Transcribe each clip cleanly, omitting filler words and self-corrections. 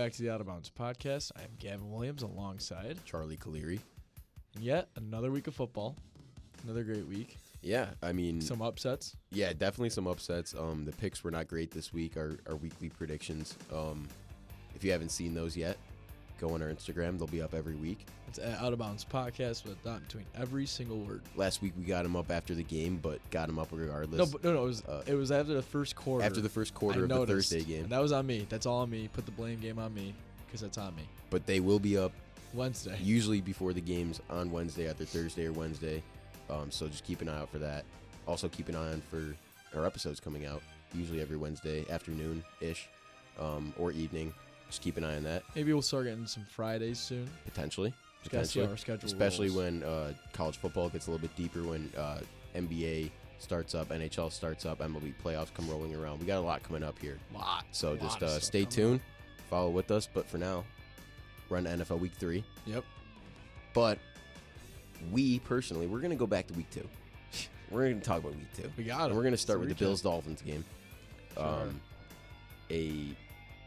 back to the Out of Bounds podcast. I am Gavin Williams alongside Charlie Caleri. and yet another week of football. Another great week. Yeah, I mean, Some upsets. yeah, definitely some upsets. The picks were not great this week. Our weekly predictions. If you haven't seen those yet, go on our Instagram. They'll be up every week. It's an Out of Bounds podcast with a dot between every single word. Last week we got them up after the game, but got them up regardless. No, it was after the first quarter. After the first quarter I of noticed, the Thursday game. and that was on me. That's all on me. Put the blame game on me because that's on me. But they will be up Wednesday. usually before the games on Wednesday, either Thursday or Wednesday. So just keep an eye out for that. Also keep an eye on for our episodes coming out, usually every Wednesday afternoon-ish or evening. Just keep an eye on that. Maybe we'll start getting some Fridays soon. Potentially. Just gotta see how our schedule Especially rolls. when college football gets a little bit deeper, when NBA starts up, NHL starts up, MLB playoffs come rolling around. We got a lot coming up here. So lot just of stuff stay coming tuned, follow with us. But for now, we're on NFL Week 3. Yep. But we personally, we're going to go back to Week 2. We're going to talk about Week 2. We got And it. we're going to start It's with a the Bills-Dolphins game. Sure. A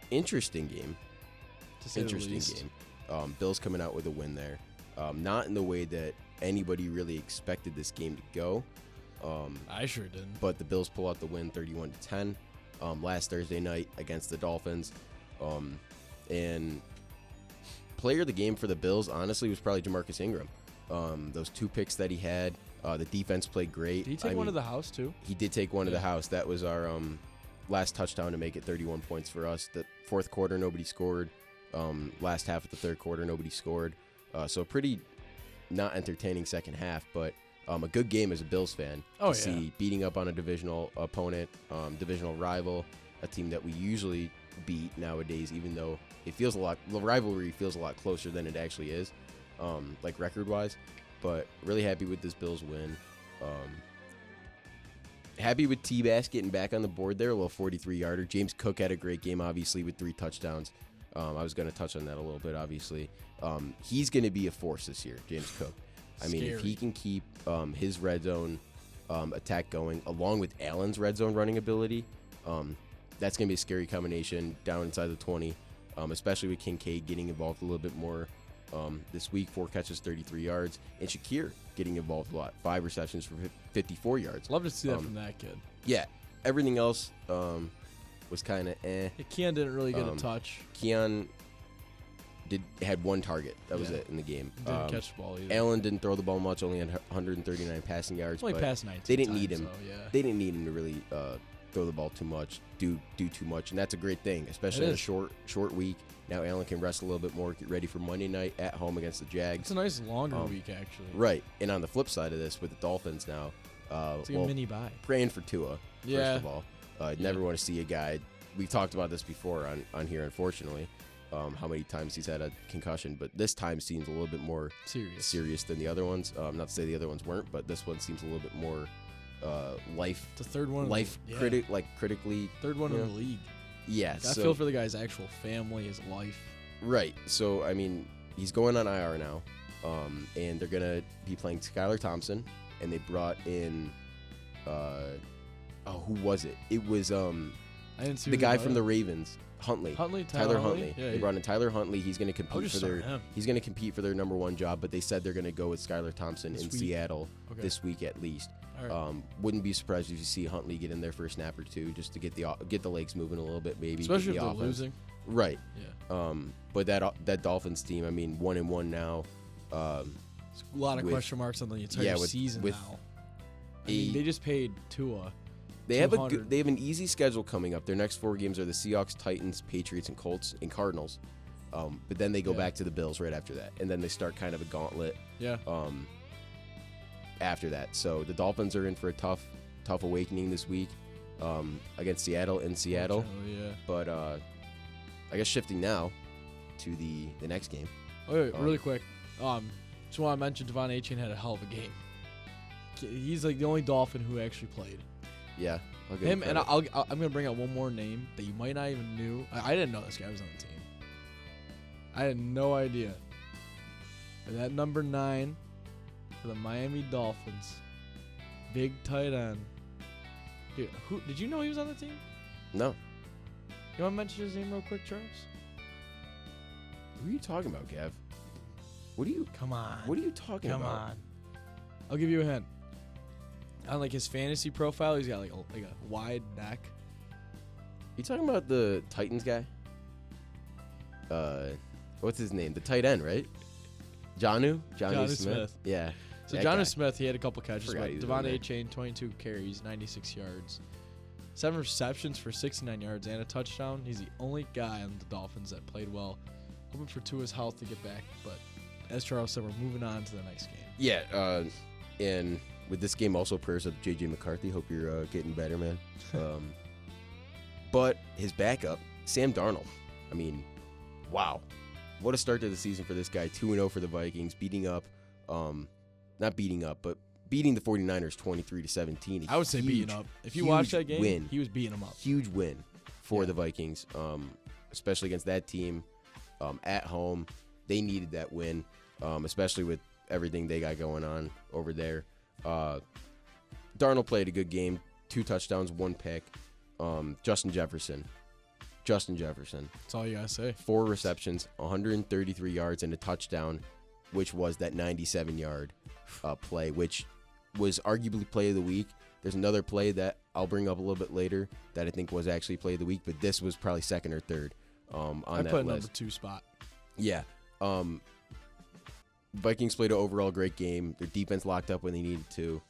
interesting game. To say the Interesting least. game. Bills coming out with a win there. Not in the way that anybody really expected this game to go. I sure didn't. But the Bills pull out the win 31-10 last Thursday night against the Dolphins. And player of the game for the Bills, honestly, was probably Jamarcus Ingram. Those 2 picks that he had, the defense played great. Did he take one to the house too? He did take one to the Yeah. house. That was our last touchdown to make it 31 points for us. The fourth quarter, nobody scored. Last half of the third quarter, nobody scored. So pretty not entertaining second half, but a good game as a Bills fan. Oh, to yeah. see beating up on a divisional opponent, divisional rival, a team that we usually beat nowadays, even though it feels a lot, the rivalry feels a lot closer than it actually is, like record-wise. But really happy with this Bills win. Happy with T-Bass getting back on the board there, a little 43-yarder. James Cook had a great game, obviously, with 3 touchdowns. I was going to touch on that a little bit, obviously. He's going to be a force this year, James Cook. I mean, if he can keep his red zone attack going, along with Allen's red zone running ability, that's going to be a scary combination down inside the 20, especially with Kincaid getting involved a little bit more this week. 4 catches, 33 yards. And Shakir getting involved a lot. 5 receptions for 54 yards. Love to see that from that kid. Yeah, everything else was kind of eh. Yeah, Keon didn't really get a touch. Keon had 1 target. That was Yeah. it in the game. Didn't catch the ball either. Allen didn't throw the ball much, only had 139 passing yards. Only but passed 19 they didn't need times, him. so, yeah. They didn't need him to really throw the ball too much, do too much, and that's a great thing, especially It in a is. short week. Now Allen can rest a little bit more, get ready for Monday night at home against the Jags. It's a nice longer week, actually. Right, and on the flip side of this, with the Dolphins now, It's like a mini bye. praying for Tua, Yeah. first of all. Never want to see a guy. We've talked about this before on here, unfortunately, how many times he's had a concussion, but this time seems a little bit more serious than the other ones. Not to say the other ones weren't, but this one seems a little bit more life. It's the third one. Critically. Third one yeah. in the league. Yeah, I feel for the guy's actual family, his life. right. So I mean, he's going on IR now, and they're gonna be playing Skylar Thompson, and they brought in, who was it? It was I didn't see the who guy they from the brought Ravens, Huntley. Tyler Huntley. Yeah, They brought in Tyler Huntley. He's going to compete just for their. start him. He's going to compete for their number 1 job, but they said they're going to go with Skylar Thompson This in week? Seattle Okay. this week at least. All right. Wouldn't be surprised if you see Huntley get in there for a snap or 2 just to get the legs moving a little bit, maybe. Especially if get they're the offense. losing. Right. Yeah. But that Dolphins team, I mean, 1-1 now. It's a lot of with- question marks on the entire yeah, with- season with now. I mean, they just paid Tua. They have 200. they have an easy schedule coming up. Their next 4 games are the Seahawks, Titans, Patriots, and Colts and Cardinals. But then they go Yeah. back to the Bills right after that, and then they start kind of a gauntlet. Yeah. After that, so the Dolphins are in for a tough awakening this week against Seattle in Seattle. Yeah. But I guess shifting now to the next game. Wait, really quick. Just want to mention Devon Achane had a hell of a game. He's like the only Dolphin who actually played. Yeah, I'll give Him and credit. I'm gonna bring out one more name that you might not even knew. I didn't know this guy was on the team. I had no idea. And that number 9 for the Miami Dolphins, big tight end. Dude, who did you know he was on the team? No, You want to mention his name real quick, Charles? What are you talking about, Gav? What are you Come on. What are you talking Come about? on. I'll give you a hint. On like his fantasy profile, he's got like a wide neck. You talking about the Titans guy? What's his name? The tight end, right? Jonnu Smith. Yeah. So that Jonnu guy. Smith, he had a couple catches. Forgot But he was on there. Devontae Chain, 22 carries, 96 yards, 7 receptions for 69 yards and a touchdown. He's the only guy on the Dolphins that played well. Hoping for Tua's health to get back, but as Charles said, we're moving on to the next game. Yeah. And with this game, also prayers up to JJ McCarthy. Hope you're getting better, man. But his backup, Sam Darnold. I mean, wow. What a start to the season for this guy. 2-0 for the Vikings, beating up, not beating up, but beating the 49ers 23-17. I would say beating up. If you watch that game, he was beating them up. Huge win for the Vikings, especially against that team at home. They needed that win, especially with everything they got going on over there. Darnold played a good game, 2 touchdowns, 1 pick. Justin Jefferson. That's all you gotta say. 4 receptions, 133 yards, and a touchdown, which was that 97-yard play, which was arguably play of the week. There's another play that I'll bring up a little bit later that I think was actually play of the week, but this was probably second or third on I that put list. number 2 spot. Yeah. Vikings played an overall great game. Their defense locked up when they needed to.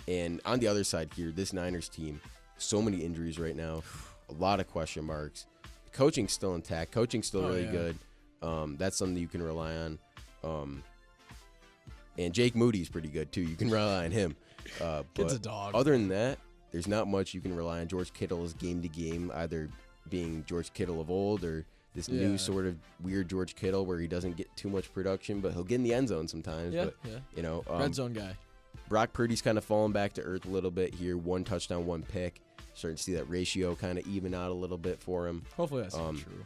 And on the other side here, this Niners team, so many injuries right now, a lot of question marks. Coaching's still intact. Coaching's still really good. That's something you can rely on. And Jake Moody's pretty good, too. You can rely on him. Kid's But a dog. other than that, there's not much you can rely on. George Kittle is game to game, either being George Kittle of old or this new sort of weird George Kittle where he doesn't get too much production, but he'll get in the end zone sometimes. Yeah, But, yeah. you know, Red zone guy. Brock Purdy's kind of fallen back to earth a little bit here. 1 touchdown, 1 pick. Starting to see that ratio kind of even out a little bit for him. Hopefully that's Um, true.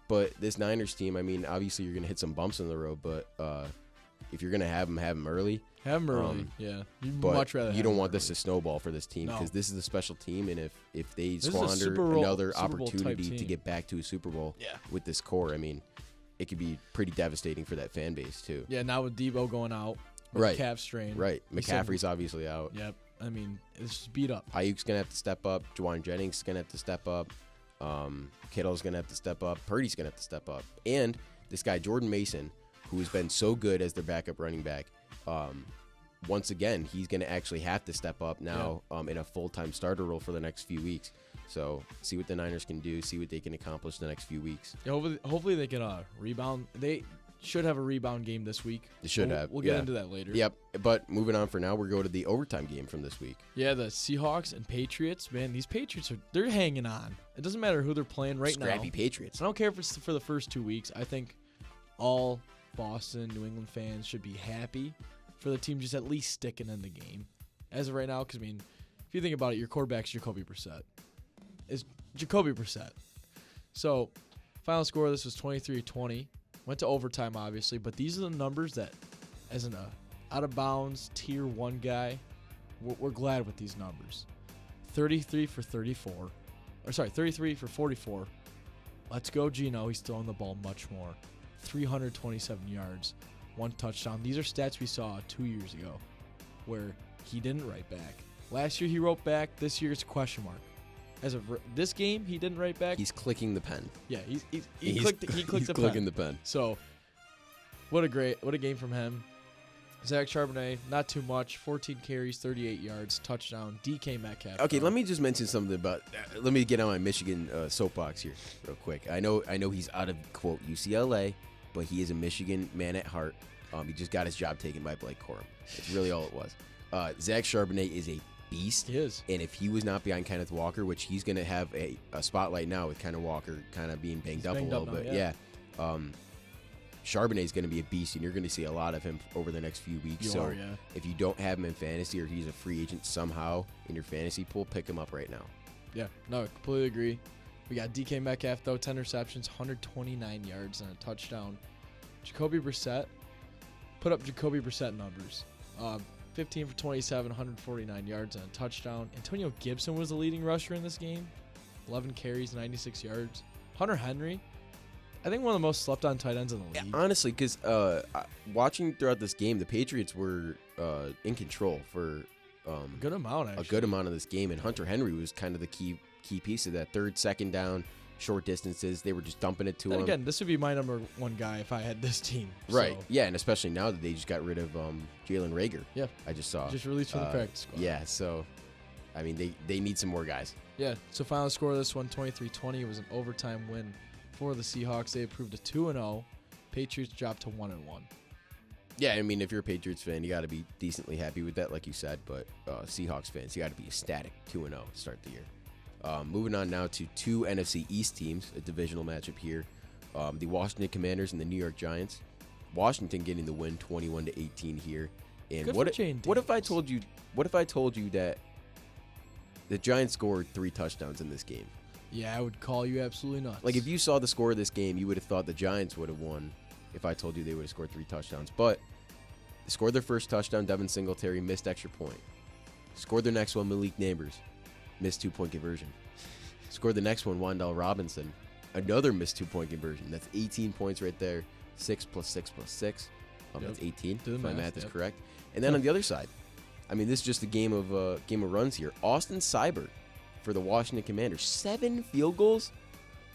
But this Niners team, I mean, obviously you're going to hit some bumps in the road, but if you're going to have them early. Have him early. Yeah. You'd But much rather you have don't him want this early. to snowball for this team No. because this is a special team, and if they This is a squander Super Bowl- another Super Bowl type opportunity to team. get back to a Super Bowl Yeah. with this core, I mean, it could be pretty devastating for that fan base too. Yeah, now with Debo going out. With Right. Calf strain. Right. He said- McCaffrey's obviously out. Yep. I mean, it's just beat up. Ayuk's going to have to step up. Juwan Jennings is going to have to step up. Kittle's going to have to step up. Purdy's going to have to step up. And this guy, Jordan Mason, who has been so good as their backup running back, once again, he's going to actually have to step up now in a full-time starter role for the next few weeks. So see what the Niners can do, see what they can accomplish the next few weeks. Yeah, hopefully they can rebound. They should have a rebound game this week. They should have. We'll get into that later. Yep. But moving on for now, we're going to the overtime game from this week. Yeah, the Seahawks and Patriots. Man, these Patriots they're hanging on. It doesn't matter who they're playing right now. Scrappy Patriots. I don't care if it's for the first 2 weeks. I think all Boston, New England fans should be happy for the team just at least sticking in the game. As of right now, because, I mean, if you think about it, your quarterback's Jacoby Brissett. It's Jacoby Brissett. So, final score of this was 23-20. Went to overtime, obviously, but these are the numbers that, as an out-of-bounds Tier 1 guy, we're glad with these numbers. 33 for 34. Or, sorry, 33 for 44. Let's go, Geno. He's throwing the ball much more. 327 yards, 1 touchdown. These are stats we saw 2 years ago where he didn't write back. Last year he wrote back. This year it's a question mark. As of this game, he didn't write back. He's clicking the pen. Yeah, he He's clicked the clicking pen. the pen. So, what a game from him. Zach Charbonnet, not too much. 14 carries, 38 yards, touchdown. DK Metcalf. Okay, let me just mention something about. Let me get on my Michigan soapbox here, real quick. I know he's out of quote UCLA, but he is a Michigan man at heart. He just got his job taken by Blake Corum. That's really all it was. Zach Charbonnet is a beast. He is. And if he was not behind Kenneth Walker, which he's going to have a spotlight now with Kenneth Walker kind of being banged up a banged little up now, bit. yeah. Charbonnet is going to be a beast, and you're going to see a lot of him over the next few weeks. You are, yeah. If you don't have him in fantasy or he's a free agent somehow in your fantasy pool, pick him up right now. Yeah, no, I completely agree. We got DK Metcalf, though, 10 receptions, 129 yards, and a touchdown. Jacoby Brissett, put up Jacoby Brissett numbers. 15 for 27, 149 yards, and a touchdown. Antonio Gibson was the leading rusher in this game. 11 carries, 96 yards. Hunter Henry, I think one of the most slept on tight ends in the Yeah, league. honestly, because watching throughout this game, the Patriots were in control for Good amount, actually. a good amount of this game, and Hunter Henry was kind of the key piece of that. Third, second down, short distances, they were just dumping it to Then him. again, this would be my number one guy if I had this team. Right. So, Yeah, and especially now that they just got rid of Jalen Rager. Yeah. I just saw. just released from the practice squad. Yeah, so, I mean, they need some more guys. Yeah. So final score of this one, 23-20. It was an overtime win for the Seahawks. They improved to 2-0. Patriots dropped to 1-1. Yeah, I mean, if you're a Patriots fan, you got to be decently happy with that, like you said. But Seahawks fans, you got to be ecstatic, 2-0 to start the year. Moving on now to two NFC East teams, a divisional matchup here. The Washington Commanders and the New York Giants. Washington getting the win, 21-18 here. And Good what for Jane what if I Daniels. told you? What if I told you that the Giants scored 3 touchdowns in this game? Yeah, I would call you absolutely nuts. Like, if you saw the score of this game, you would have thought the Giants would have won if I told you they would have scored 3 touchdowns. But they scored their first touchdown. Devin Singletary missed extra point. Scored their next one. Malik Neighbors missed 2-point conversion. Scored the next one. Wan'Dale Robinson, another missed 2-point conversion. That's 18 points right there. 6 + 6 + 6. Yep. That's 18. Do the If my math, math is yep. correct. And then on the other side, I mean, this is just a game of runs here. Austin Seibert for the Washington Commanders. 7 field goals.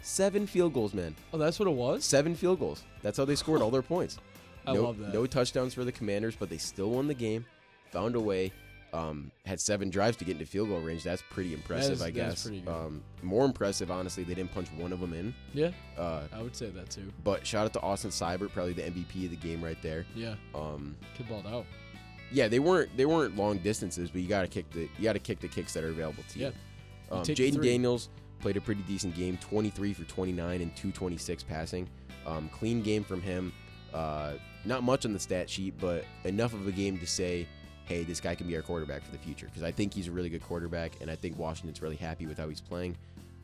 7 field goals, man. Oh, that's what it was? 7 field goals. That's how they scored all their points. I love that. No touchdowns for the Commanders, but they still won the game. Found a way. Had 7 drives to get into field goal range. That's pretty impressive, I that is guess. pretty good. More impressive, honestly, they didn't punch one of them in. Yeah, Uh, I would say that too. but shout out to Austin Seibert, probably the MVP of the game right there. Yeah, Um, kid balled out. yeah, they weren't long distances, but you got to kick the kicks that are available to you. Yeah. You take the Jaden 3. Daniels played a pretty decent game, 23 for 29 and 226 passing. Clean game from him. Not much on the stat sheet, but enough of a game to say, hey, this guy can be our quarterback for the future, because I think he's a really good quarterback, and I think Washington's really happy with how he's playing.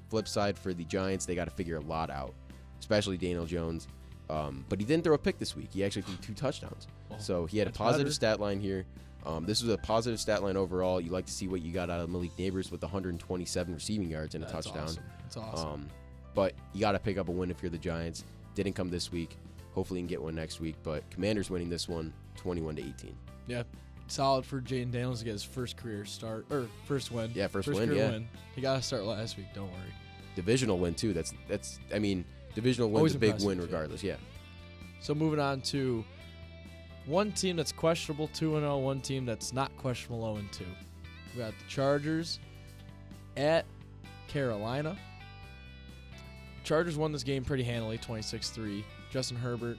Flip side for the Giants, they got to figure a lot out, especially Daniel Jones. But he didn't throw a pick this week. He actually threw 2 touchdowns. Well, So he had a that's positive better. stat line here. This was a positive stat line overall. You like to see what you got out of Malik Neighbors with 127 receiving yards and a That's touchdown. Awesome. That's awesome. But you got to pick up a win if you're the Giants. Didn't come this week. Hopefully you can get one next week. But Commanders winning this one, 21-18. Yeah, solid for Jaden Daniels to get his first career start or first win. Yeah, first win, career yeah. win. He got to start last week. Don't worry. Divisional win too. That's. I mean, divisional win's Always a big impressive, win yeah. regardless. Yeah. So moving on to one team that's questionable 2-0, one team that's not questionable 0-2. We got the Chargers at Carolina. Chargers won this game pretty handily, 26-3. Justin Herbert,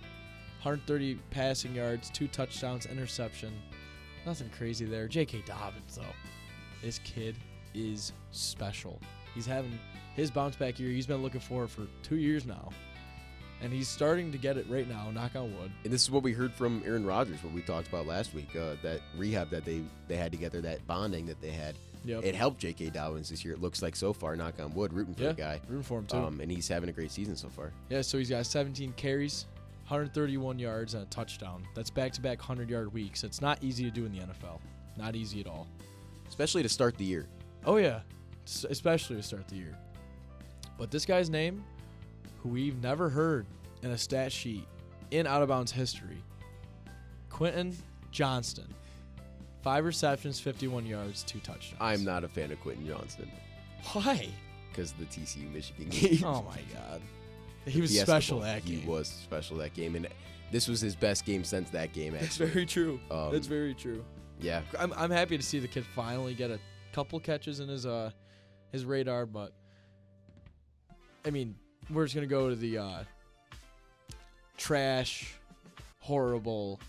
130 passing yards, 2 touchdowns, interception. Nothing crazy there. J.K. Dobbins, though. This kid is special. He's having his bounce back year he's been looking for 2 years now. And he's starting to get it right now, knock on wood. And this is what we heard from Aaron Rodgers, what we talked about last week. That rehab that they had together, that bonding that they had. Yep. It helped J.K. Dobbins this year. It looks like so far, knock on wood, rooting for Yeah, the guy. rooting for him too. And he's having a great season so far. Yeah, so he's got 17 carries, 131 yards, and a touchdown. That's back-to-back 100-yard weeks. It's not easy to do in the NFL. Not easy at all. Especially to start the year. Oh, yeah, especially to start the year. But this guy's name, who we've never heard in a stat sheet in out-of-bounds history, Quentin Johnston. 5 receptions, 51 yards, 2 touchdowns. I'm not a fan of Quentin Johnston Why? because of the TCU Michigan game. Oh, my God. He was Fiesta special Bowl. that game. He was special that game, and this was his best game since that game. That's Actually, very true. Um, That's very true. yeah. I'm happy to see the kid finally get a couple catches in his radar, but I mean, we're just gonna go to the trash, horrible,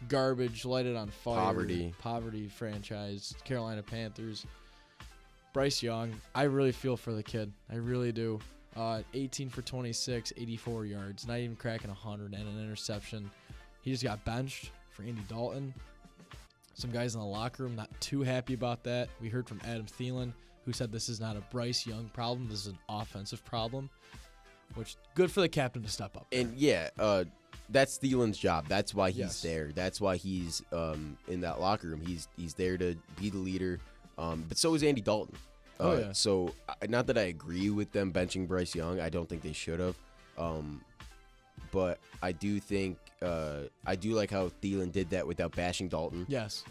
garbage, light it on fire, poverty franchise, Carolina Panthers. Bryce Young, I really feel for the kid. I really do. 18 for 26, 84 yards, not even cracking 100, and an interception. He just got benched for Andy Dalton. Some guys in the locker room not too happy about that. We heard from Adam Thielen, who said this is not a Bryce Young problem. This is an offensive problem, which good for the captain to step up. And yeah, that's Thielen's job. That's why he's Yes. there. That's why he's in that locker room. He's there to be the leader. But so is Andy Dalton. Oh, yeah. So not that I agree with them benching Bryce Young. I don't think they should have. but I do think I do like how Thielen did that without bashing Dalton. Yes.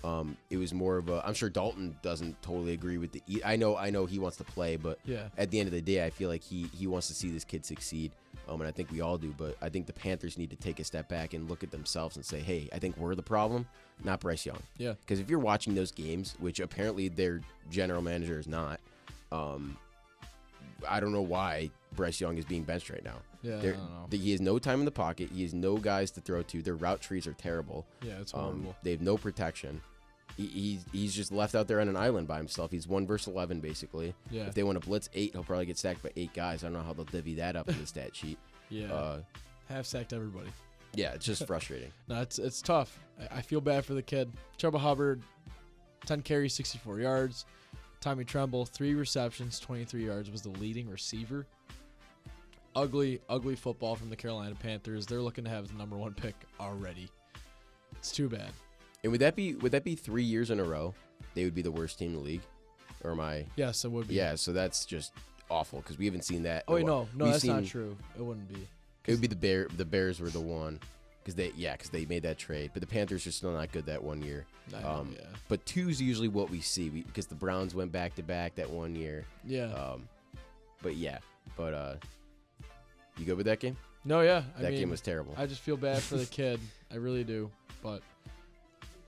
It was more of a. I'm sure Dalton doesn't totally agree with the. I know he wants to play, but Yeah. at the end of the day, I feel like he wants to see this kid succeed. And I think we all do. But I think the Panthers need to take a step back and look at themselves and say, hey, I think we're the problem, not Bryce Young. Yeah. Because if you're watching those games, which apparently their general manager is not, I don't know why Bryce Young is being benched right now. Yeah. I don't know. He has no time in the pocket. He has no guys to throw to. Their route trees are terrible. Yeah, it's horrible. They have no protection. He's just left out there on an island by himself. He's 1 versus 11 basically. Yeah. If they want to blitz 8, he'll probably get sacked by 8 guys. I don't know how they'll divvy that up in the stat sheet. Yeah. Half sacked everybody. Yeah, it's just frustrating. No, it's tough. I feel bad for the kid. Chuba Hubbard, 10 carries, 64 yards. Tommy Tremble, 3 receptions, 23 yards, was the leading receiver. Ugly football from the Carolina Panthers. They're looking to have the number 1 pick already. It's too bad. And would that be 3 years in a row? They would be the worst team in the league, or am I? Yes, it would be. Yeah, so that's just awful because we haven't seen that. Oh wait, no, We've that's not seen- true. It wouldn't be. It would be the Bears were the one because they made that trade, but the Panthers are still not good that 1 year. Yeah. But 2 is usually what we see because the Browns went back to back that 1 year. Yeah. But you good with that game? No, yeah. That game was terrible. I just feel bad for the kid. I really do. But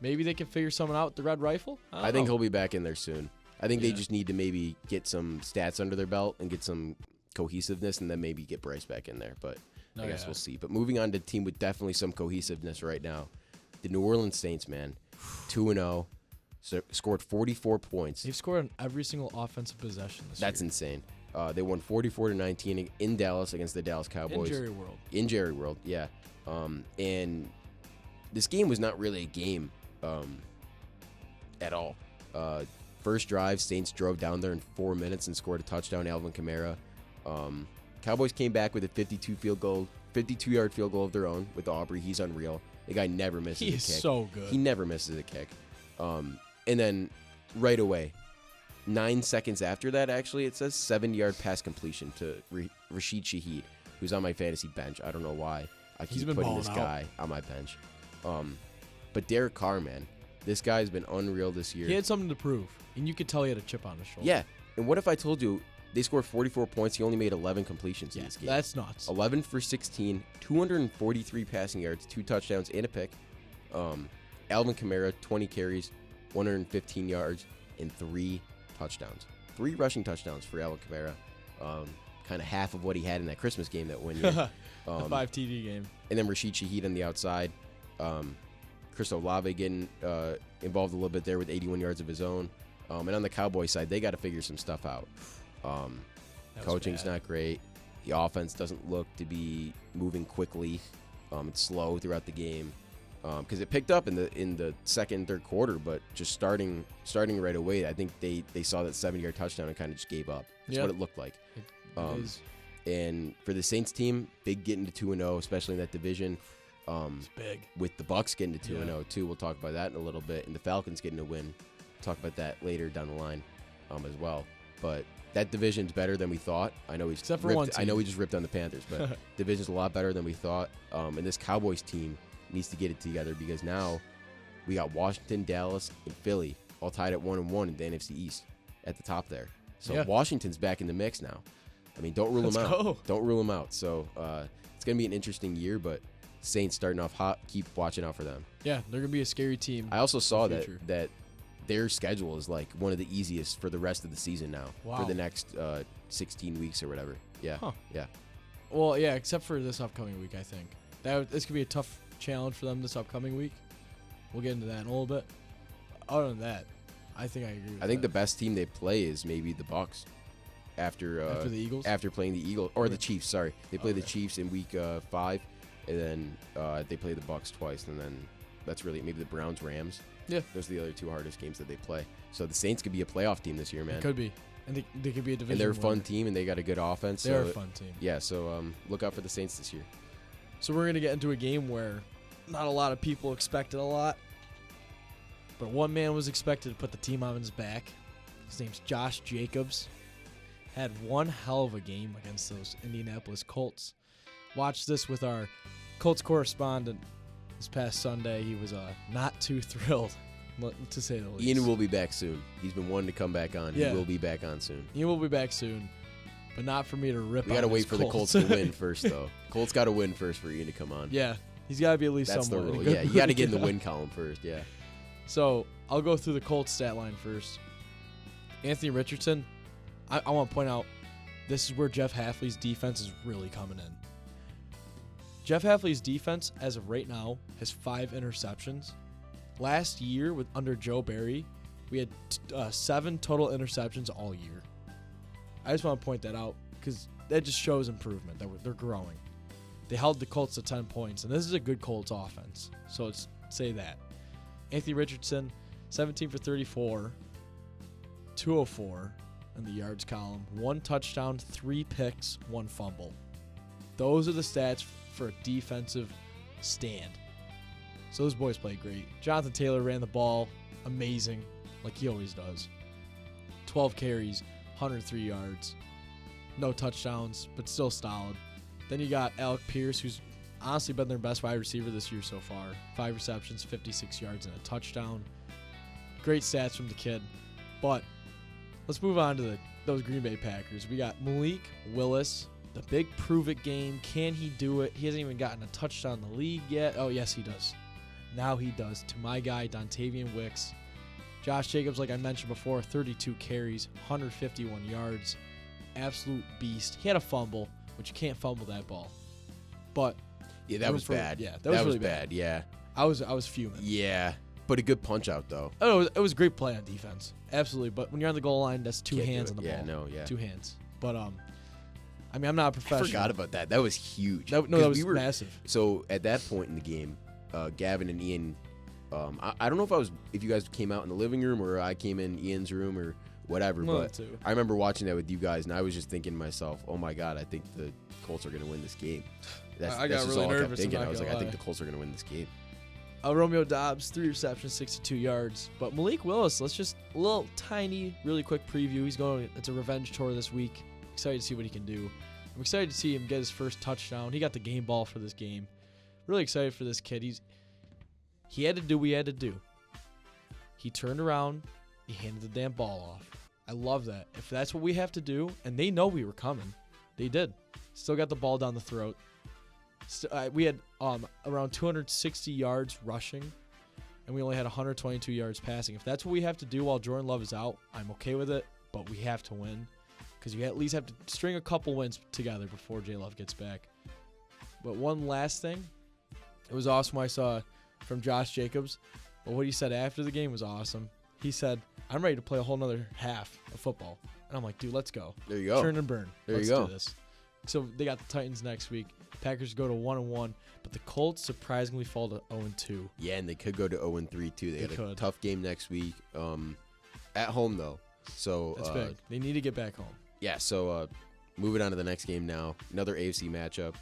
maybe they can figure something out with the Red Rifle. I think he'll be back in there soon. I think they Yeah. just need to maybe get some stats under their belt and get some cohesiveness, and then maybe get Bryce back in there. But I guess we'll see. But moving on to a team with definitely some cohesiveness right now, the New Orleans Saints, man, 2-0, scored 44 points. They've scored on every single offensive possession this That's year. insane. They won 44-19 in Dallas against the Dallas Cowboys. In Jerry World. In Jerry World, yeah. And this game was not really a game at all. First drive, Saints drove down there in 4 minutes and scored a touchdown. Alvin Kamara. Cowboys came back with a 52-yard field goal of their own with Aubrey. He's unreal. The guy never misses a kick. He's so good. He never misses a kick. And then right away, 9 seconds after that, actually, it says 7-yard pass completion to Rashid Shaheed, who's on my fantasy bench. I don't know why I He's keep been putting this balling out. guy on my bench. But Derek Carr, man, this guy's been unreal this year. He had something to prove, and you could tell he had a chip on his shoulder. Yeah. And what if I told you they scored 44 points, he only made 11 completions in this game? That's nuts. 11 for 16, 243 passing yards, 2 touchdowns, and a pick. Alvin Kamara, 20 carries, 115 yards, and 3 touchdowns. 3 rushing touchdowns for Alvin Kamara. Kind of half of what he had in that Christmas game that 1 year. The 5 TD game. And then Rashid Shaheed on the outside. Chris Olave getting involved a little bit there with 81 yards of his own. And on the Cowboy side, they got to figure some stuff out. That was Coaching's bad. not great. The offense doesn't look to be moving quickly. It's slow throughout the game because it picked up in the second and third quarter, but just starting right away, I think they saw that 7-yard touchdown and kind of just gave up. That's Yeah. what it looked like. It is. And for the Saints team, big getting to 2-0, especially in that division. It's big. With the Bucks getting to 2-0 Yeah. too, we'll talk about that in a little bit, and the Falcons getting a win. Talk about that later down the line, as well. But that division's better than we thought. I know Except for one I know team. we just ripped on the Panthers, but division's a lot better than we thought. And this Cowboys team needs to get it together because now we got Washington, Dallas, and Philly all tied at 1-1 in the NFC East at the top there. So Yeah. Washington's back in the mix now. I mean, don't rule Let's them out. go. Don't rule them out. So it's gonna be an interesting year, but Saints starting off hot. Keep watching out for them. Yeah, they're going to be a scary team. I also saw the future. that their schedule is like one of the easiest for the rest of the season now. Wow. For the next 16 weeks or whatever. Yeah. Huh. Yeah. Well, yeah, except for this upcoming week, I think. This could be a tough challenge for them this upcoming week. We'll get into that in a little bit. Other than that, I think I agree with I think the that. best team they play is maybe the Bucks. After the Eagles? After playing the Eagles or the Chiefs, sorry. They play the Okay. Chiefs in week 5 and then they play the Bucks twice, and then that's really maybe the Browns, Rams. Yeah. Those are the other 2 hardest games that they play. So the Saints could be a playoff team this year, man. It could be. And they could be a division And they're a fun winner. team, and they got a good offense. They're so a fun team. Yeah, so look out for the Saints this year. So we're going to get into a game where not a lot of people expected a lot. But one man was expected to put the team on his back. His name's Josh Jacobs. Had one hell of a game against those Indianapolis Colts. Watch this with our Colts correspondent this past Sunday, he was not too thrilled, to say the least. Ian will be back soon. He's been wanting to come back on. Yeah. He will be back on soon. He will be back soon, but not for me to rip. We got to on wait his for the Colts to win first, though. Colts got to win first for Ian to come on. Yeah, he's got to be at least That's the somewhat. rule. Yeah, you got to get in the win column first. Yeah. So I'll go through the Colts stat line first. Anthony Richardson, I want to point out, this is where Jeff Hafley's defense is really coming in. Jeff Hafley's defense, as of right now, has 5 interceptions. Last year, under Joe Barry, we had 7 total interceptions all year. I just want to point that out because that just shows improvement, that they're growing. They held the Colts to 10 points, and this is a good Colts offense. So let's say that. Anthony Richardson, 17 for 34, 204 in the yards column, 1 touchdown, 3 picks, 1 fumble. Those are the stats for a defensive stand. So those boys played great. Jonathan Taylor ran the ball amazing, like he always does. 12 carries, 103 yards. No touchdowns, but still solid. Then you got Alec Pierce, who's honestly been their best wide receiver this year so far. 5 receptions, 56 yards, and a touchdown. Great stats from the kid. But let's move on to those Green Bay Packers. We got Malik Willis, the big prove-it game. Can he do it? He hasn't even gotten a touchdown in the league yet. Oh, yes, he does. Now he does. To my guy, Dontavian Wicks. Josh Jacobs, like I mentioned before, 32 carries, 151 yards. Absolute beast. He had a fumble, which you can't fumble that ball. But yeah, that was bad. Yeah, that was really bad. Yeah. I was fuming. Yeah, but a good punch out though. Oh, it was a great play on defense. Absolutely. But when you're on the goal line, that's 2 hands on the ball. Yeah, no, yeah. 2 hands. But I mean, I'm not a professional. I forgot about that. That was huge. That was massive. So at that point in the game, Gavin and Ian, I don't know if you guys came out in the living room or I came in Ian's room or whatever, but I remember watching that with you guys, and I was just thinking to myself, oh my God, I think the Colts are going to win this game. I got really nervous. I was like, I think the Colts are going to win this game. Romeo Doubs, 3 receptions, 62 yards. But Malik Willis, let's just a little tiny, really quick preview. It's a revenge tour this week. Excited to see what he can do. I'm excited to see him get his first touchdown. He got the game ball for this game. Really excited for this kid. He had to do what he had to do. He turned around. He handed the damn ball off. I love that. If that's what we have to do, and they know we were coming, they did. Still got the ball down the throat. We had around 260 yards rushing, and we only had 122 yards passing. If that's what we have to do while Jordan Love is out, I'm okay with it, but we have to win because you at least have to string a couple wins together before J. Love gets back. But one last thing, it was awesome what I saw from Josh Jacobs, but what he said after the game was awesome. He said, I'm ready to play a whole nother half of football. And I'm like, dude, let's go. There you go. Turn and burn. Let's do this. So they got the Titans next week. Packers go to 1-1, but the Colts surprisingly fall to 0-2. Yeah, and they could go to 0-3 too. They got a tough game next week. At home though. So that's big. They need to get back home. Yeah, so moving on to the next game now. Another AFC matchup.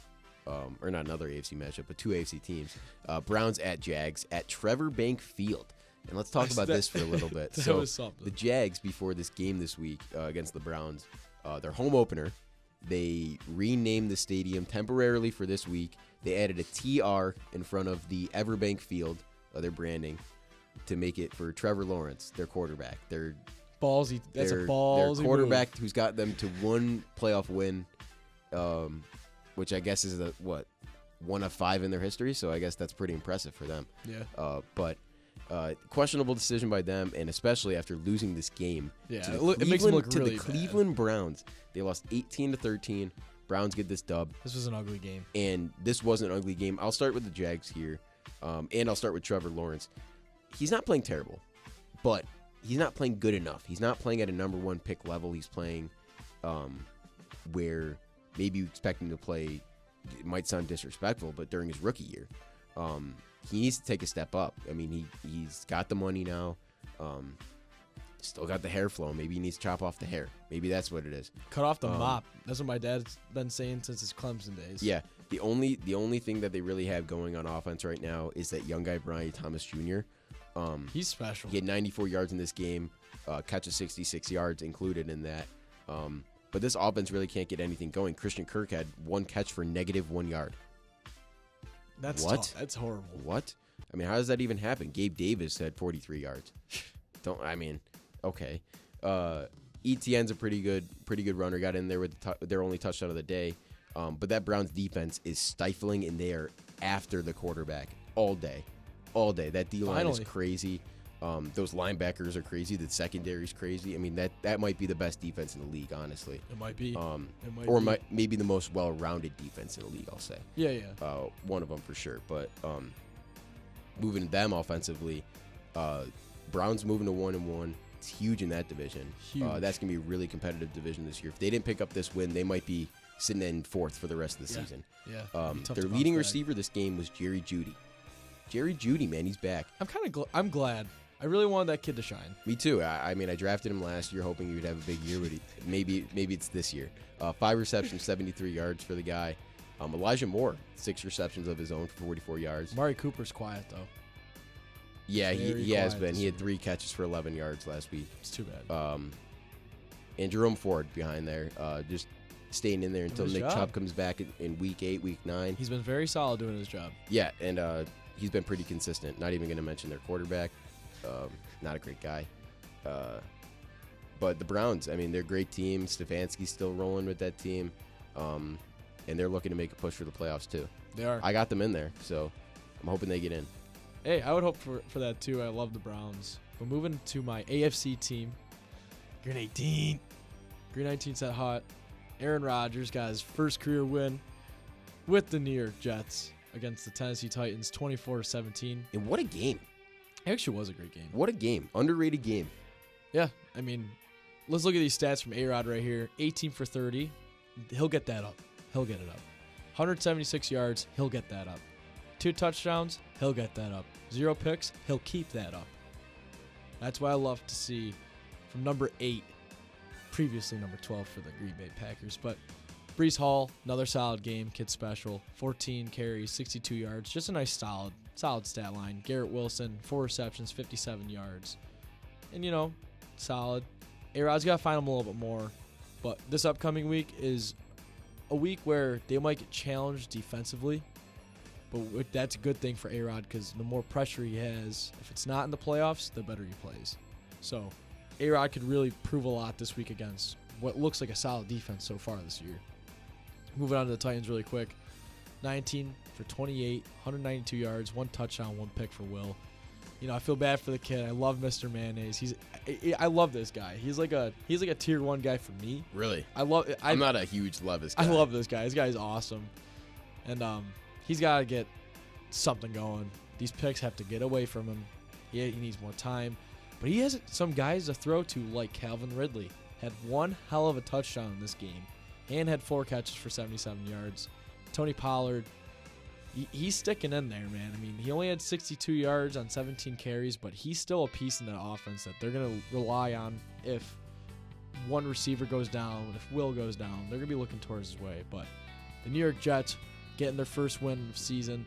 Or not another AFC matchup, but 2 AFC teams. Browns at Jags at Trevor Bank Field. And let's talk about this for a little bit. That was something. The Jags, before this game this week against the Browns, their home opener, they renamed the stadium temporarily for this week. They added a TR in front of the Everbank Field, their branding, to make it for Trevor Lawrence, their quarterback. Their ballsy. That's a ballsy their quarterback move. Who's got them to 1 playoff win, which I guess is one of 5 in their history. So I guess that's pretty impressive for them. Yeah. But questionable decision by them, and especially after losing this game. Yeah, it makes them look really bad. The Cleveland Browns. They lost 18-13. Browns get this dub. This was an ugly game. And this was an ugly game. I'll start with the Jags here, and I'll start with Trevor Lawrence. He's not playing terrible, but he's not playing good enough. He's not playing at a number 1 pick level. He's playing where maybe you expect him to play. It might sound disrespectful, but during his rookie year. He needs to take a step up. I mean, he's got the money now. Still got the hair flow. Maybe he needs to chop off the hair. Maybe that's what it is. Cut off the mop. That's what my dad's been saying since his Clemson days. Yeah. The only thing that they really have going on offense right now is that young guy Brian Thomas Jr. He's special. He had 94 yards in this game, catch of 66 yards included in that. But this offense really can't get anything going. Christian Kirk had 1 catch for -1 yard. That's what? tough. That's horrible. What? I mean, how does that even happen? Gabe Davis had 43 yards. Okay. Etienne's a pretty good runner. Got in there with their only touchdown of the day. But that Browns defense is stifling, and they are after the quarterback all day. That D-line is crazy. Those linebackers are crazy. The secondary's crazy. I mean, that might be the best defense in the league, honestly. It might be. Maybe the most well-rounded defense in the league, I'll say. Yeah. One of them for sure. But moving them offensively, Browns moving to 1-1. It's huge in that division. Huge. That's going to be a really competitive division this year. If they didn't pick up this win, they might be sitting in fourth for the rest of the season. Yeah. Their leading receiver this game was Jerry Jeudy. Jerry Jeudy, man, he's back. I'm glad. I really wanted that kid to shine. Me too. I mean, I drafted him last year hoping he would have a big year, but maybe it's this year. 5 receptions, 73 yards for the guy. Elijah Moore, 6 receptions of his own for 44 yards. Amari Cooper's quiet, though. Yeah, he has been. He had 3 catches for 11 yards last week. It's too bad. And Jerome Ford behind there, just staying in there until Nick Chubb comes back in week 8, week 9. He's been very solid doing his job. Yeah, and he's been pretty consistent. Not even going to mention their quarterback. Not a great guy. But the Browns, I mean, they're a great team. Stefanski's still rolling with that team. And they're looking to make a push for the playoffs, too. They are. I got them in there, so I'm hoping they get in. Hey, I would hope for that, too. I love the Browns. But moving to my AFC team, Green 18. Green 19 set hot. Aaron Rodgers got his first career win with the New York Jets against the Tennessee Titans, 24-17. And what a game. It actually was a great game. What a game. Underrated game. Yeah, I mean, let's look at these stats from A-Rod right here. 18 for 30. He'll get that up. He'll get it up. 176 yards. He'll get that up. 2 touchdowns. He'll get that up. 0 picks. He'll keep that up. That's what I love to see from number 8, previously number 12 for the Green Bay Packers. But Breece Hall, another solid game. Kid special. 14 carries, 62 yards. Just a nice solid stat line. Garrett Wilson, 4 receptions, 57 yards. And, solid. A-Rod's got to find him a little bit more. But this upcoming week is a week where they might get challenged defensively. But that's a good thing for A-Rod because the more pressure he has, if it's not in the playoffs, the better he plays. So A-Rod could really prove a lot this week against what looks like a solid defense so far this year. Moving on to the Titans really quick. 19 for 28, 192 yards, 1 touchdown, 1 pick for Will. I feel bad for the kid. I love Mr. Mayonnaise. I love this guy. He's like a tier 1 guy for me. Really? I'm not a huge Levis guy. I love this guy. This guy's awesome. And he's got to get something going. These picks have to get away from him. He needs more time. But he has some guys to throw to, like Calvin Ridley. Had 1 hell of a touchdown in this game. And had 4 catches for 77 yards. Tony Pollard, he's sticking in there, man. I mean, he only had 62 yards on 17 carries, but he's still a piece in that offense that they're going to rely on if one receiver goes down, if Will goes down. They're going to be looking towards his way. But the New York Jets getting their first win of the season,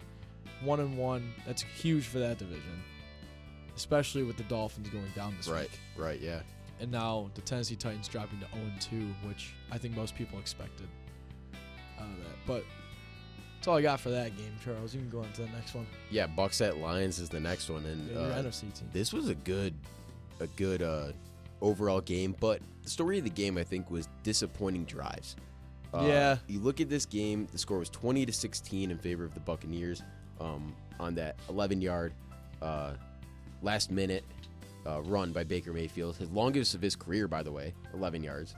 1-1. That's huge for that division, especially with the Dolphins going down this week. Right, yeah. And now the Tennessee Titans dropping to 0-2, which I think most people expected out of that. But that's all I got for that game, Charles. You can go on to the next one. Yeah, Bucks at Lions is the next one, and your NFC team. This was a good overall game, but the story of the game I think was disappointing drives. Yeah. You look at this game, the score was 20-16 in favor of the Buccaneers on that 11-yard last minute run by Baker Mayfield. His longest of his career, by the way, 11 yards.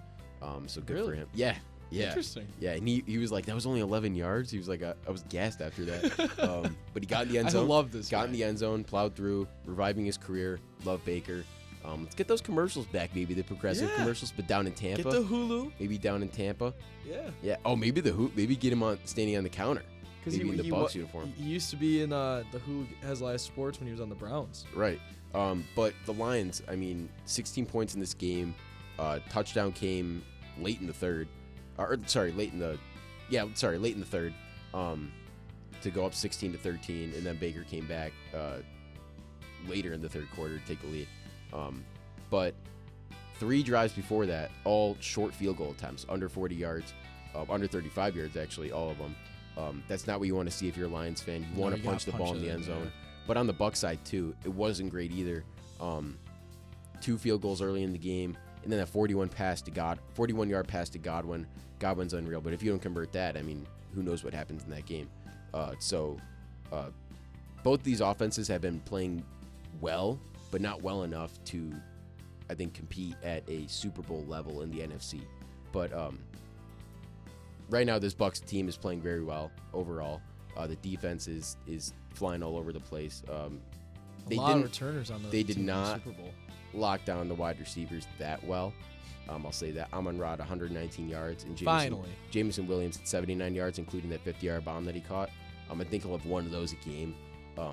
So good for him. Yeah. Interesting. Yeah, and he was like, that was only 11 yards. He was like, I was gassed after that. But he got in the end zone. I love this Got guy. in the end zone, plowed through, reviving his career. Love Baker. Let's get those commercials back, maybe the progressive commercials, but down in Tampa. Get the Hulu. Maybe down in Tampa. Yeah. Yeah. Oh, maybe maybe get him on standing on the counter. Because Maybe in the Bucs uniform. He used to be in the Who Has Live Sports when he was on the Browns. Right. But the Lions, 16 points in this game. Touchdown came late in the third. Late in the third. To go up 16-13, and then Baker came back later in the third quarter to take the lead. But 3 drives before that, all short field goal attempts, under 40 yards, under 35 yards actually, all of them. That's not what you want to see if you're a Lions fan. You want to punch the ball in the end zone. Yeah. But on the Bucs side too, it wasn't great either. 2 field goals early in the game, and then that 41-yard pass to Godwin. Godwin's unreal, but if you don't convert that, I mean, who knows what happens in that game? Both these offenses have been playing well, but not well enough to, I think, compete at a Super Bowl level in the NFC. But right now, this Bucs team is playing very well overall. The defense is flying all over the place. A lot of returners on the They did team in the not Super Bowl. lock down the wide receivers that well. I'll say that. Amon-Ra 119 yards. And Jameson Williams at 79 yards, including that 50-yard bomb that he caught. I think he'll have one of those a game.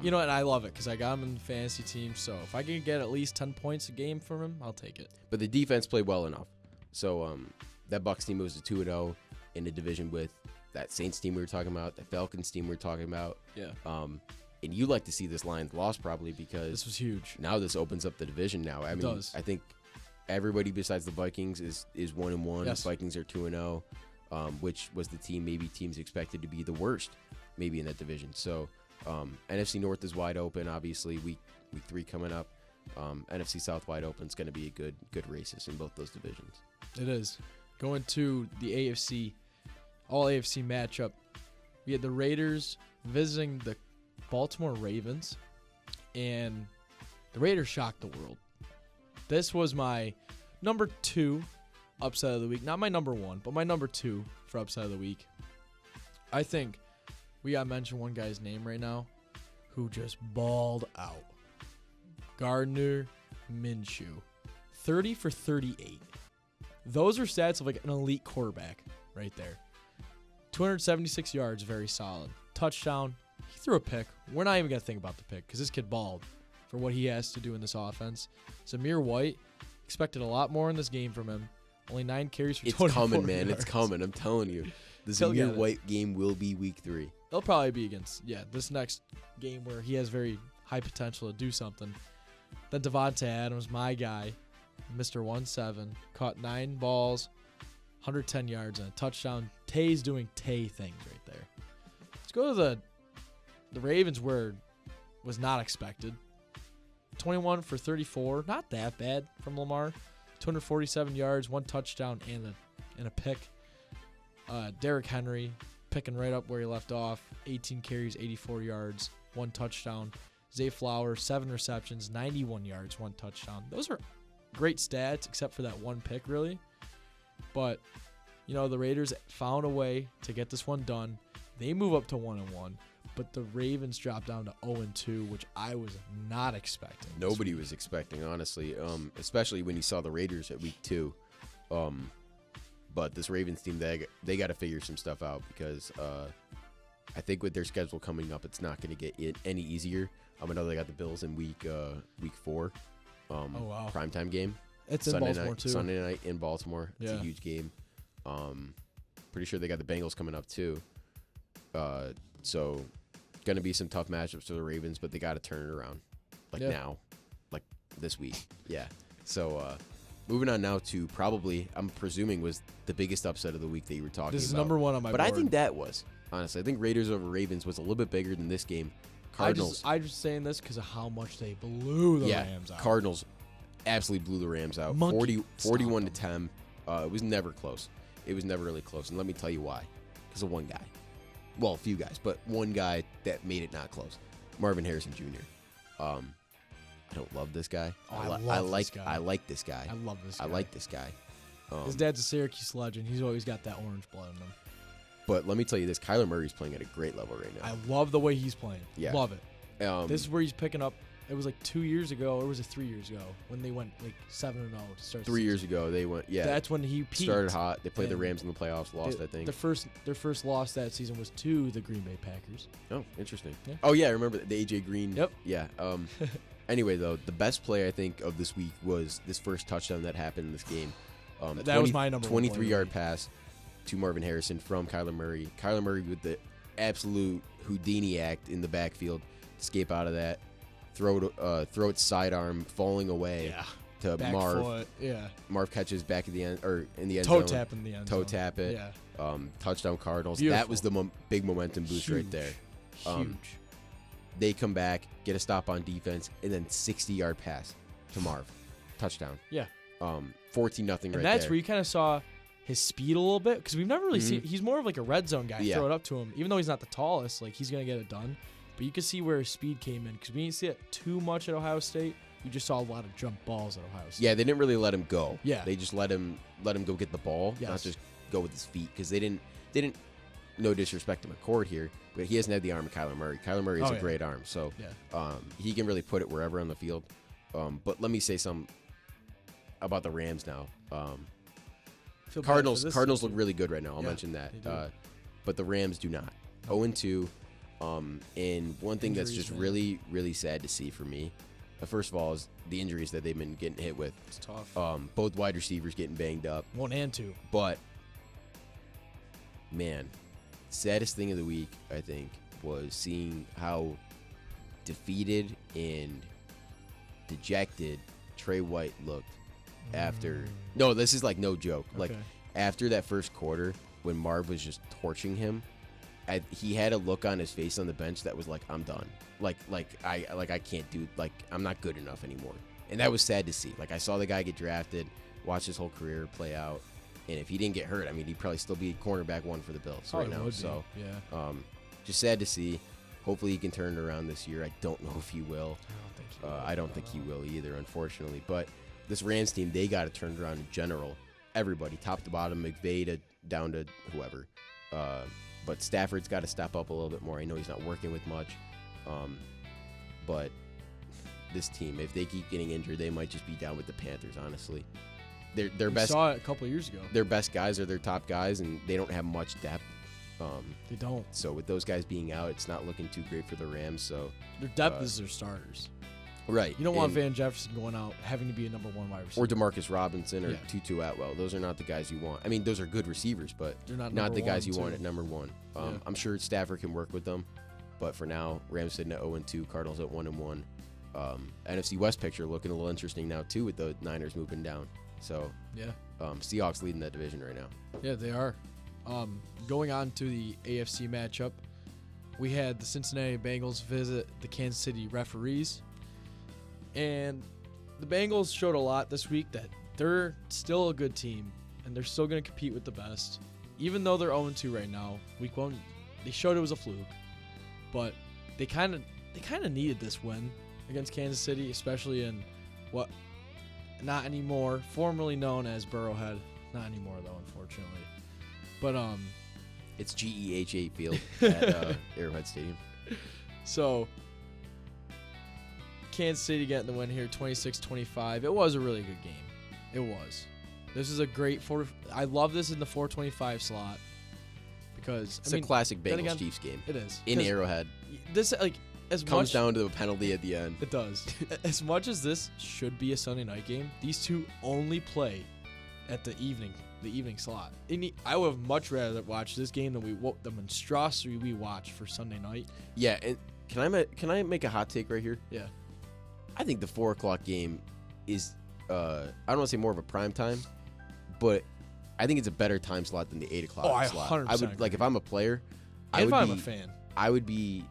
You know what? I love it because I got him in the fantasy team. So if I can get at least 10 points a game from him, I'll take it. But the defense played well enough. So that Bucs team moves to 2-0 in the division with that Saints team we were talking about, the Falcons team we were talking about. Yeah. And you like to see this Lions loss probably because this was huge. Now this opens up the division now. I mean, does. I think everybody besides the Vikings is 1-1. Yes. The Vikings are 2-0, which was the teams expected to be the worst maybe in that division. So NFC North is wide open. Obviously, week 3 coming up. NFC South wide open. It's going to be a good races in both those divisions. It is. Going to the AFC, all AFC matchup. We had the Raiders visiting the Baltimore Ravens, and the Raiders shocked the world. This was my number 2 upset of the week. Not my number 1, but my number 2 for upset of the week. I think we got to mention one guy's name right now who just balled out. Gardner Minshew. 30 for 38. Those are stats of like an elite quarterback right there. 276 yards, very solid. Touchdown. He threw a pick. We're not even going to think about the pick because this kid balled for what he has to do in this offense. Zamir White, expected a lot more in this game from him. Only 9 carries for 24 It's coming, man. yards. It's coming. I'm telling you. The He'll get Zamir it. White game will be week 3. They'll probably be against, this next game where he has very high potential to do something. Then Devontae Adams, my guy, Mr. 1-7, caught 9 balls, 110 yards, and a touchdown. Tay's doing Tay things right there. Let's go to the Ravens, where it was not expected. 21 for 34, not that bad from Lamar. 247 yards, 1 touchdown, and a pick. Derrick Henry picking right up where he left off. 18 carries, 84 yards, 1 touchdown. Zay Flowers, 7 receptions, 91 yards, 1 touchdown. Those are great stats, except for that 1 pick, really. But, the Raiders found a way to get this one done. They move up to 1-1, but the Ravens drop down to 0-2, which I was not expecting. Nobody was expecting, honestly, especially when you saw the Raiders at week 2. But this Ravens team, they got to figure some stuff out because I think with their schedule coming up, it's not going to get any easier. I know they got the Bills in week 4. Wow. Primetime game. It's in Baltimore, too. Sunday night in Baltimore. It's Yeah. a huge game. Pretty sure they got the Bengals coming up, too. So, going to be some tough matchups for the Ravens, but they got to turn it around. Now. Like this week. Yeah. So, moving on now to probably, I'm presuming, was the biggest upset of the week that you were talking about. This is number 1 on my board. But I think that was, honestly. I think Raiders over Ravens was a little bit bigger than this game. Cardinals. I just saying this because of how much they blew the Rams out. Cardinals absolutely blew the Rams out. 41 to 10. It was never close. It was never really close. And let me tell you why. Because of one guy. Well, a few guys, but one guy that made it not close. Marvin Harrison Jr. I don't love this guy. I like this guy. I like this guy. I love this guy. I like this guy. His dad's a Syracuse legend. He's always got that orange blood in him. But let me tell you this. Kyler Murray's playing at a great level right now. I love the way he's playing. Yeah. Love it. This is where he's picking up. It was like 2 years ago, or was it 3 years ago, when they went like 7-0 to start. 3 years ago, they went. Yeah, that's when he peaked. Started hot. They played the And Rams in the playoffs. Lost, I think. Their first loss that season was to the Green Bay Packers. Oh, interesting. Yeah. Oh yeah, I remember the AJ Green. Yep. Yeah. Anyway, though, the best play I think of this week was this first touchdown that happened in this game. That was my number 1 23-yard pass to Marvin Harrison from Kyler Murray. Kyler Murray with the absolute Houdini act in the backfield, escape out of that, throw it sidearm, falling away to Back Marv. foot. Yeah. Marv catches back at the end or in the end Toe zone. tap in the end Toe zone. tap it. Yeah. Touchdown Cardinals. Beautiful. That was the big momentum boost right Huge. there. Huge. They come back, get a stop on defense, and then 60-yard pass to Marv. Touchdown. Yeah. 14-0 right And that's there. where you kind of saw his speed a little bit because we've never really seen. He's more of like a red zone guy. Yeah. Throw it up to him, even though he's not the tallest. Like he's gonna get it done. But you can see where his speed came in because we didn't see it too much at Ohio State. We just saw a lot of jump balls at Ohio State. Yeah, they didn't really let him go. Yeah. They just let him go get the ball, not Yes. just go with his feet because they didn't. No disrespect to McCord here, but he doesn't have the arm of Kyler Murray. Kyler Murray is a great arm, so he can really put it wherever on the field. But let me say something about the Rams now. Feel bad Cardinals for this look team. really good right now. I'll Yeah, mention that. they do. But the Rams do not. 0-2. And one thing that's Injuries, just man. really, really sad to see for me, first of all, is the injuries that they've been getting hit with. It's tough. Both wide receivers getting banged up. 1 and 2. But, man, saddest thing of the week, I think, was seeing how defeated and dejected Trey White looked after. No, this is like no joke. Like Okay. after that first quarter, when Marv was just torching him, he had a look on his face on the bench that was like, I'm done. I can't do, like, I'm not good enough anymore. And that was sad to see. Like, I saw the guy get drafted, watch his whole career play out, and if he didn't get hurt, I mean, he'd probably still be cornerback 1 for the Bills right now. So, yeah. just sad to see. Hopefully he can turn it around this year. I don't know if he will. I don't think he will either, unfortunately. But this Rams team, they got to turn it around in general. Everybody, top to bottom, McVay down to whoever. But Stafford's got to step up a little bit more. I know he's not working with much. But this team, if they keep getting injured, they might just be down with the Panthers, honestly. Their We best saw it a couple of years ago. their best guys are their top guys, and they don't have much depth. They don't. So with those guys being out, it's not looking too great for the Rams. So Their depth is their starters. right, You don't want and- Van Jefferson going out having to be a number 1 wide receiver. or Demarcus Robinson or Yeah. Tutu Atwell. Those are not the guys you want. I mean, those are good receivers, but They're not not number the guys one, you want too. at number 1. Yeah. I'm sure Stafford can work with them, but for now, Rams sitting at 0-2, Cardinals at 1-1. NFC West picture looking a little interesting now too, with the Niners moving down. So Yeah. Seahawks leading that division right now. Yeah, they are. Going on to the AFC matchup, we had the Cincinnati Bengals visit the Kansas City referees. And the Bengals showed a lot this week that they're still a good team and they're still going to compete with the best. Even though they're 0-2 right now, week 1, they showed it was a fluke. But they kind of needed this win against Kansas City, especially in what not anymore, formerly known as Burrowhead. Not anymore though, unfortunately. But It's GEH8 Field at Arrowhead Stadium. so Kansas City getting the win here, 26-25. It was a really good game. It was. This is a great I love this in the 425 slot because It's a classic then Bengals again, Chiefs game it is in 'Cause Arrowhead. This as Comes much down to a penalty at the end. it does. As much as this should be a Sunday night game, these two only play at the evening slot. I would have much rather watch this game than the monstrosity we watched for Sunday night. Yeah, and can I make a hot take right here? Yeah. I think the 4:00 game is I don't want to say more of a prime time, but I think it's a better time slot than the 8 o'clock Oh, I slot. 100% I would like if I'm a player, If I'm a fan. I would be.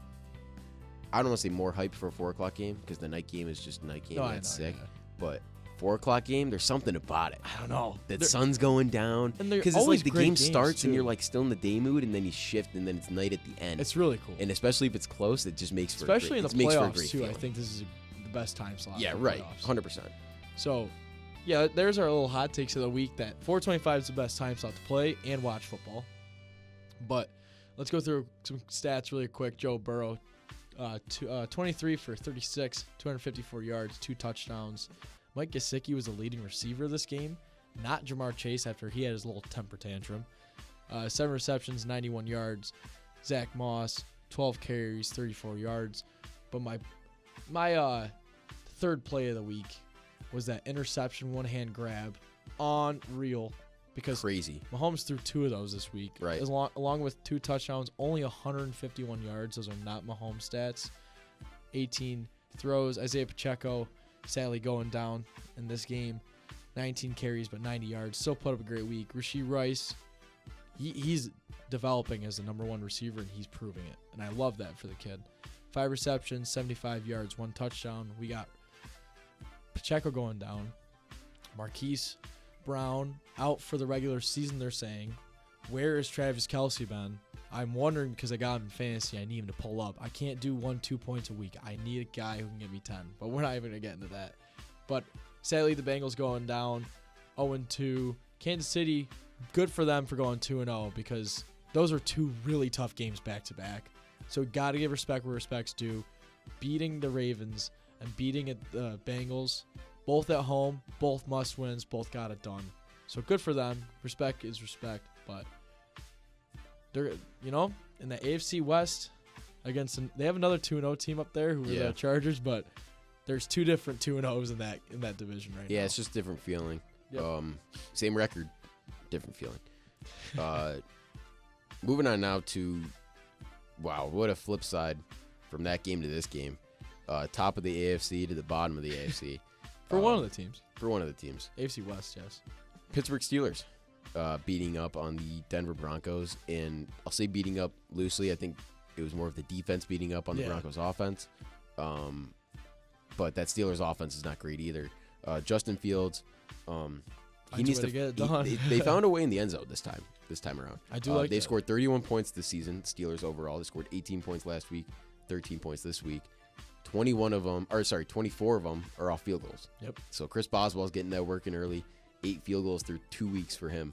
I don't want to say more hyped for a 4:00 game because the night game is just a night game. No, and I that's know, sick. yeah. But 4:00 game, there's something about it. I don't know. That sun's going down, And they're because it's always like the great game games, starts and too. you're like still in the day mood, and then you shift, and then it's night at the end. It's really cool. And especially if it's close, it just makes for Especially in the makes for a playoffs great too. feeling. I think this is the best time slot. Yeah, for right. playoffs. 100%. So, yeah, there's our little hot takes of the week that 425 is the best time slot to play and watch football. But let's go through some stats really quick. Joe Burrow, 23 for 36, 254 yards, 2 touchdowns. Mike Gesicki was the leading receiver this game, not Jamar Chase after he had his little temper tantrum. 7 receptions, 91 yards. Zach Moss, 12 carries, 34 yards. But my third play of the week was that interception, one-hand grab. Unreal. Because Crazy. Mahomes threw 2 of those this week. Right. Along with 2 touchdowns, only 151 yards. Those are not Mahomes stats. 18 throws. Isaiah Pacheco sadly going down in this game. 19 carries, but 90 yards. Still put up a great week. Rashee Rice, he's developing as the number 1 receiver, and he's proving it. And I love that for the kid. 5 receptions, 75 yards, 1 touchdown. We got Pacheco going down. Marquise Brown out for the regular season, they're saying. Where is Travis Kelce been? I'm wondering because I got him in fantasy. I need him to pull up. I can't do 1-2 points a week. I need a guy who can give me 10. But we're not even going to get into that. But sadly, the Bengals going down 0-2. Kansas City, good for them for going 2-0 because those are 2 really tough games back-to-back. So got to give respect where respect's due. Beating the Ravens and beating the Bengals, both at home, both must-wins, both got it done. So good for them. Respect is respect. But they're, in the AFC West they have another 2-0 team up there who are the Chargers, but there's 2 different 2-0s in that division right now. Yeah, it's just different feeling. Yep. Same record, different feeling. Moving on now to, wow, what a flip side from that game to this game. Top of the AFC to the bottom of the AFC. For one of the teams. For one of the teams. AFC West, yes. Pittsburgh Steelers beating up on the Denver Broncos. And I'll say beating up loosely. I think it was more of the defense beating up on the Broncos offense. But that Steelers offense is not great either. Justin Fields, he needs to get it done. They found a way in the end zone this time around. I do like They scored 31 points this season, Steelers overall. They scored 18 points last week, 13 points this week. 24 of them are off field goals. Yep. So Chris Boswell's getting that working early. 8 field goals through 2 weeks for him.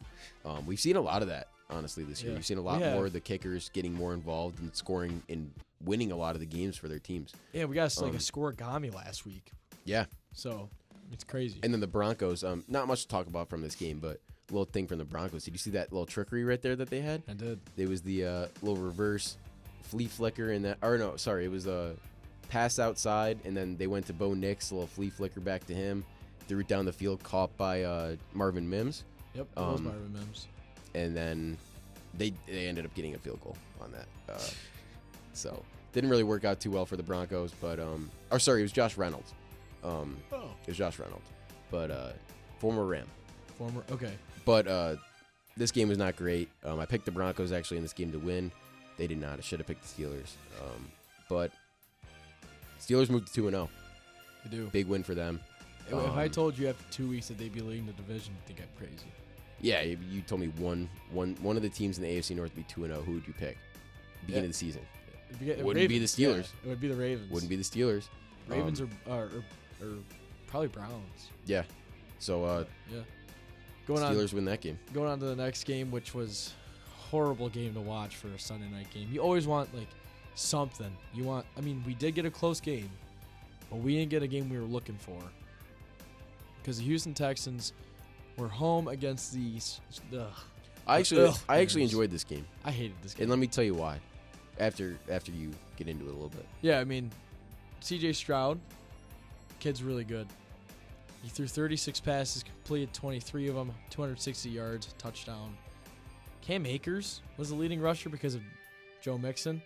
We've seen a lot of that, honestly, this year. We've seen a lot more of the kickers getting more involved and scoring and winning a lot of the games for their teams. Yeah, we got a scoregami last week. Yeah. So it's crazy. And then the Broncos, not much to talk about from this game, but a little thing from the Broncos. Did you see that little trickery right there that they had? I did. It was the little reverse flea flicker in that. Or no, sorry, it was a pass outside, and then they went to Bo Nix, a little flea flicker back to him. Threw it down the field, caught by Marvin Mims. Yep, it was Marvin Mims. And then they ended up getting a field goal on that. So didn't really work out too well for the Broncos, but it was Josh Reynolds. It was Josh Reynolds, but former Ram. Okay. But this game was not great. I picked the Broncos actually in this game to win. They did not. I should have picked the Steelers. But Steelers moved to 2-0. They do. Big win for them. If I told you after 2 weeks that they'd be leading the division, you'd think I'm crazy. Yeah, you told me one of the teams in the AFC North would be 2-0. Who would you pick? Beginning of the season. Wouldn't be the Steelers. Yeah, it would be the Ravens. Wouldn't be the Steelers. Ravens are probably Browns. Yeah. So Steelers win that game. Going on to the next game, which was a horrible game to watch for a Sunday night game. You always want something. We did get a close game, but we didn't get a game we were looking for. Because the Houston Texans were home against I actually enjoyed this game. I hated this game. And let me tell you why. After you get into it a little bit. Yeah, C.J. Stroud, kid's really good. He threw 36 passes, completed 23 of them, 260 yards, touchdown. Cam Akers was the leading rusher because of Joe Mixon.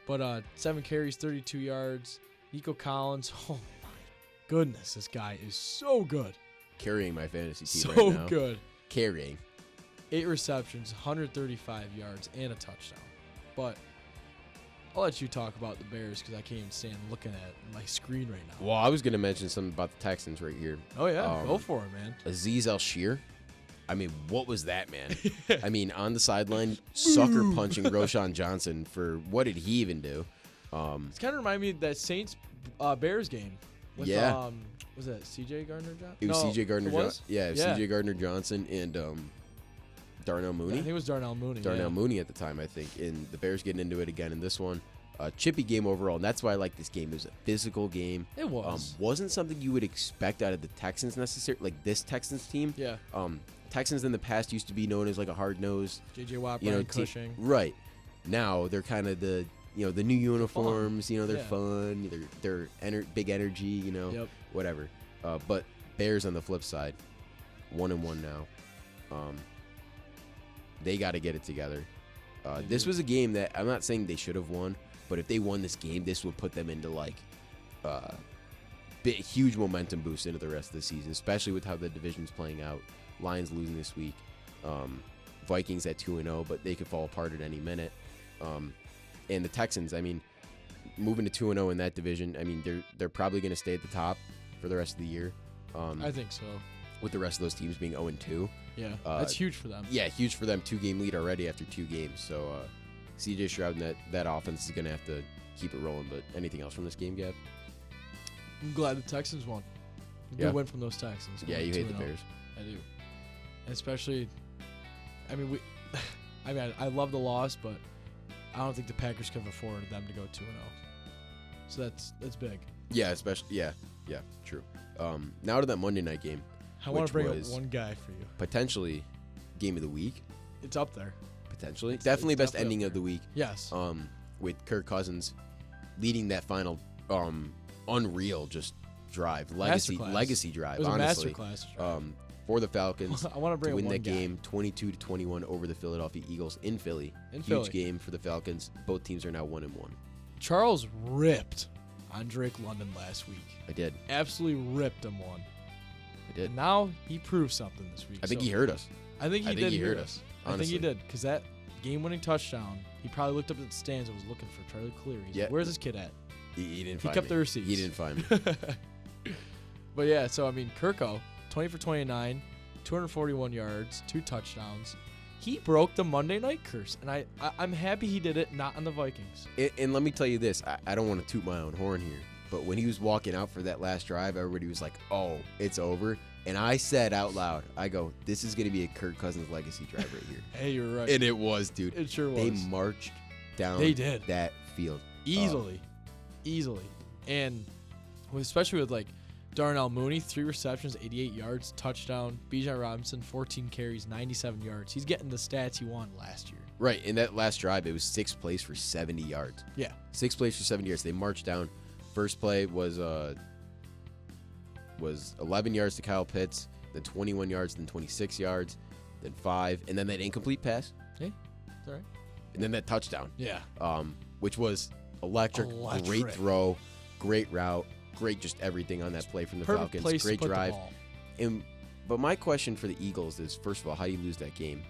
But 7 carries, 32 yards. Nico Collins, oh my goodness, this guy is so good. Carrying my fantasy team so right now. So good. Carrying. 8 receptions, 135 yards, and a touchdown. But I'll let you talk about the Bears because I can't even stand looking at my screen right now. Well, I was going to mention something about the Texans right here. Oh, yeah. Go for it, man. Azeez Al-Shir. What was that, man? On the sideline, sucker punching Roschon Johnson for what did he even do? It's kind of reminded me of that Saints-Bears game. With, yeah. Was that C.J. Gardner-Johnson? It was C.J. Gardner-Johnson. Yeah, it was yeah. C.J. Gardner-Johnson and Darnell Mooney. I think it was Darnell Mooney. Darnell Mooney at the time, I think. And the Bears getting into it again in this one. Chippy game overall, and that's why I like this game. It was a physical game. It was. Wasn't something you would expect out of the Texans necessarily, like this Texans team. Yeah. Texans in the past used to be known as like a hard-nosed, J.J. Watt, Brian Cushing. Right. Now they're kind of the new uniforms. Fun. They're fun. They're big energy. Yep. Whatever. But Bears on the flip side, 1-1 now. They got to get it together. This was a game that I'm not saying they should have won, but if they won this game, this would put them into huge momentum boost into the rest of the season, especially with how the division's playing out. Lions losing this week. Vikings at 2-0, but they could fall apart at any minute. And the Texans, I mean, moving to 2-0 in that division, I mean, they're probably going to stay at the top for the rest of the year. I think so. With the rest of those teams being 0-2. Yeah, that's huge for them. Yeah, huge for them. 2-game lead already after 2 games. So CJ Stroud and that offense is going to have to keep it rolling. But anything else from this game, Gav? I'm glad the Texans won. Good win from those Texans. Yeah, you hate the Bears. I do. And especially, I mean, I love the loss, but I don't think the Packers could have afforded them to go 2-0. So that's big. Yeah, especially yeah, true. Now to that Monday night game. I want to bring up one guy for you. Potentially game of the week. It's up there. Potentially. Definitely best definitely ending of the week. Yes. With Kirk Cousins leading that final unreal just drive. Legacy drive, It was honestly. a masterclass. For the Falcons I want to bring to win one that guy. game 22-21 over the Philadelphia Eagles in Philly. Huge Philly. game for the Falcons. Both teams are now 1-1. Charles ripped on Drake London last week. I did. Absolutely ripped him one. I did. And now he proved something this week. I think So he heard us. I think he did heard hear us. I think Honestly. he did, because that game-winning touchdown, he probably looked up at the stands and was looking for Charlie Cleary. He's Yeah. like, where's this kid at? He didn't He find kept me. the receipts. He didn't find me. But yeah, so I mean, Kirko, 20 for 29, 241 yards, 2 touchdowns. He broke the Monday night curse, and I'm happy he did it, not on the Vikings. And let me tell you this. I don't want to toot my own horn here, but when he was walking out for that last drive, everybody was like, oh, it's over. And I said out loud, I go, this is going to be a Kirk Cousins legacy drive right here. Hey, you're right. And it was, dude. It sure was. They marched down They did. that field. Easily. And especially with like Darnell Mooney, 3 receptions, 88 yards, touchdown. Bijan Robinson, 14 carries, 97 yards. He's getting the stats he won last year. Right. In that last drive, it was 6 plays for 70 yards. Yeah. 6 plays for 70 yards. They marched down. First play was 11 yards to Kyle Pitts, then 21 yards, then 26 yards, then 5, and then that incomplete pass. Hey, it's all right. And then that touchdown. Yeah. Which was electric. Electric. Great throw, great route, great just everything on that play from the Perfect Falcons. place Great to put drive. the ball. But my question for the Eagles is, first of all, how do you lose that game?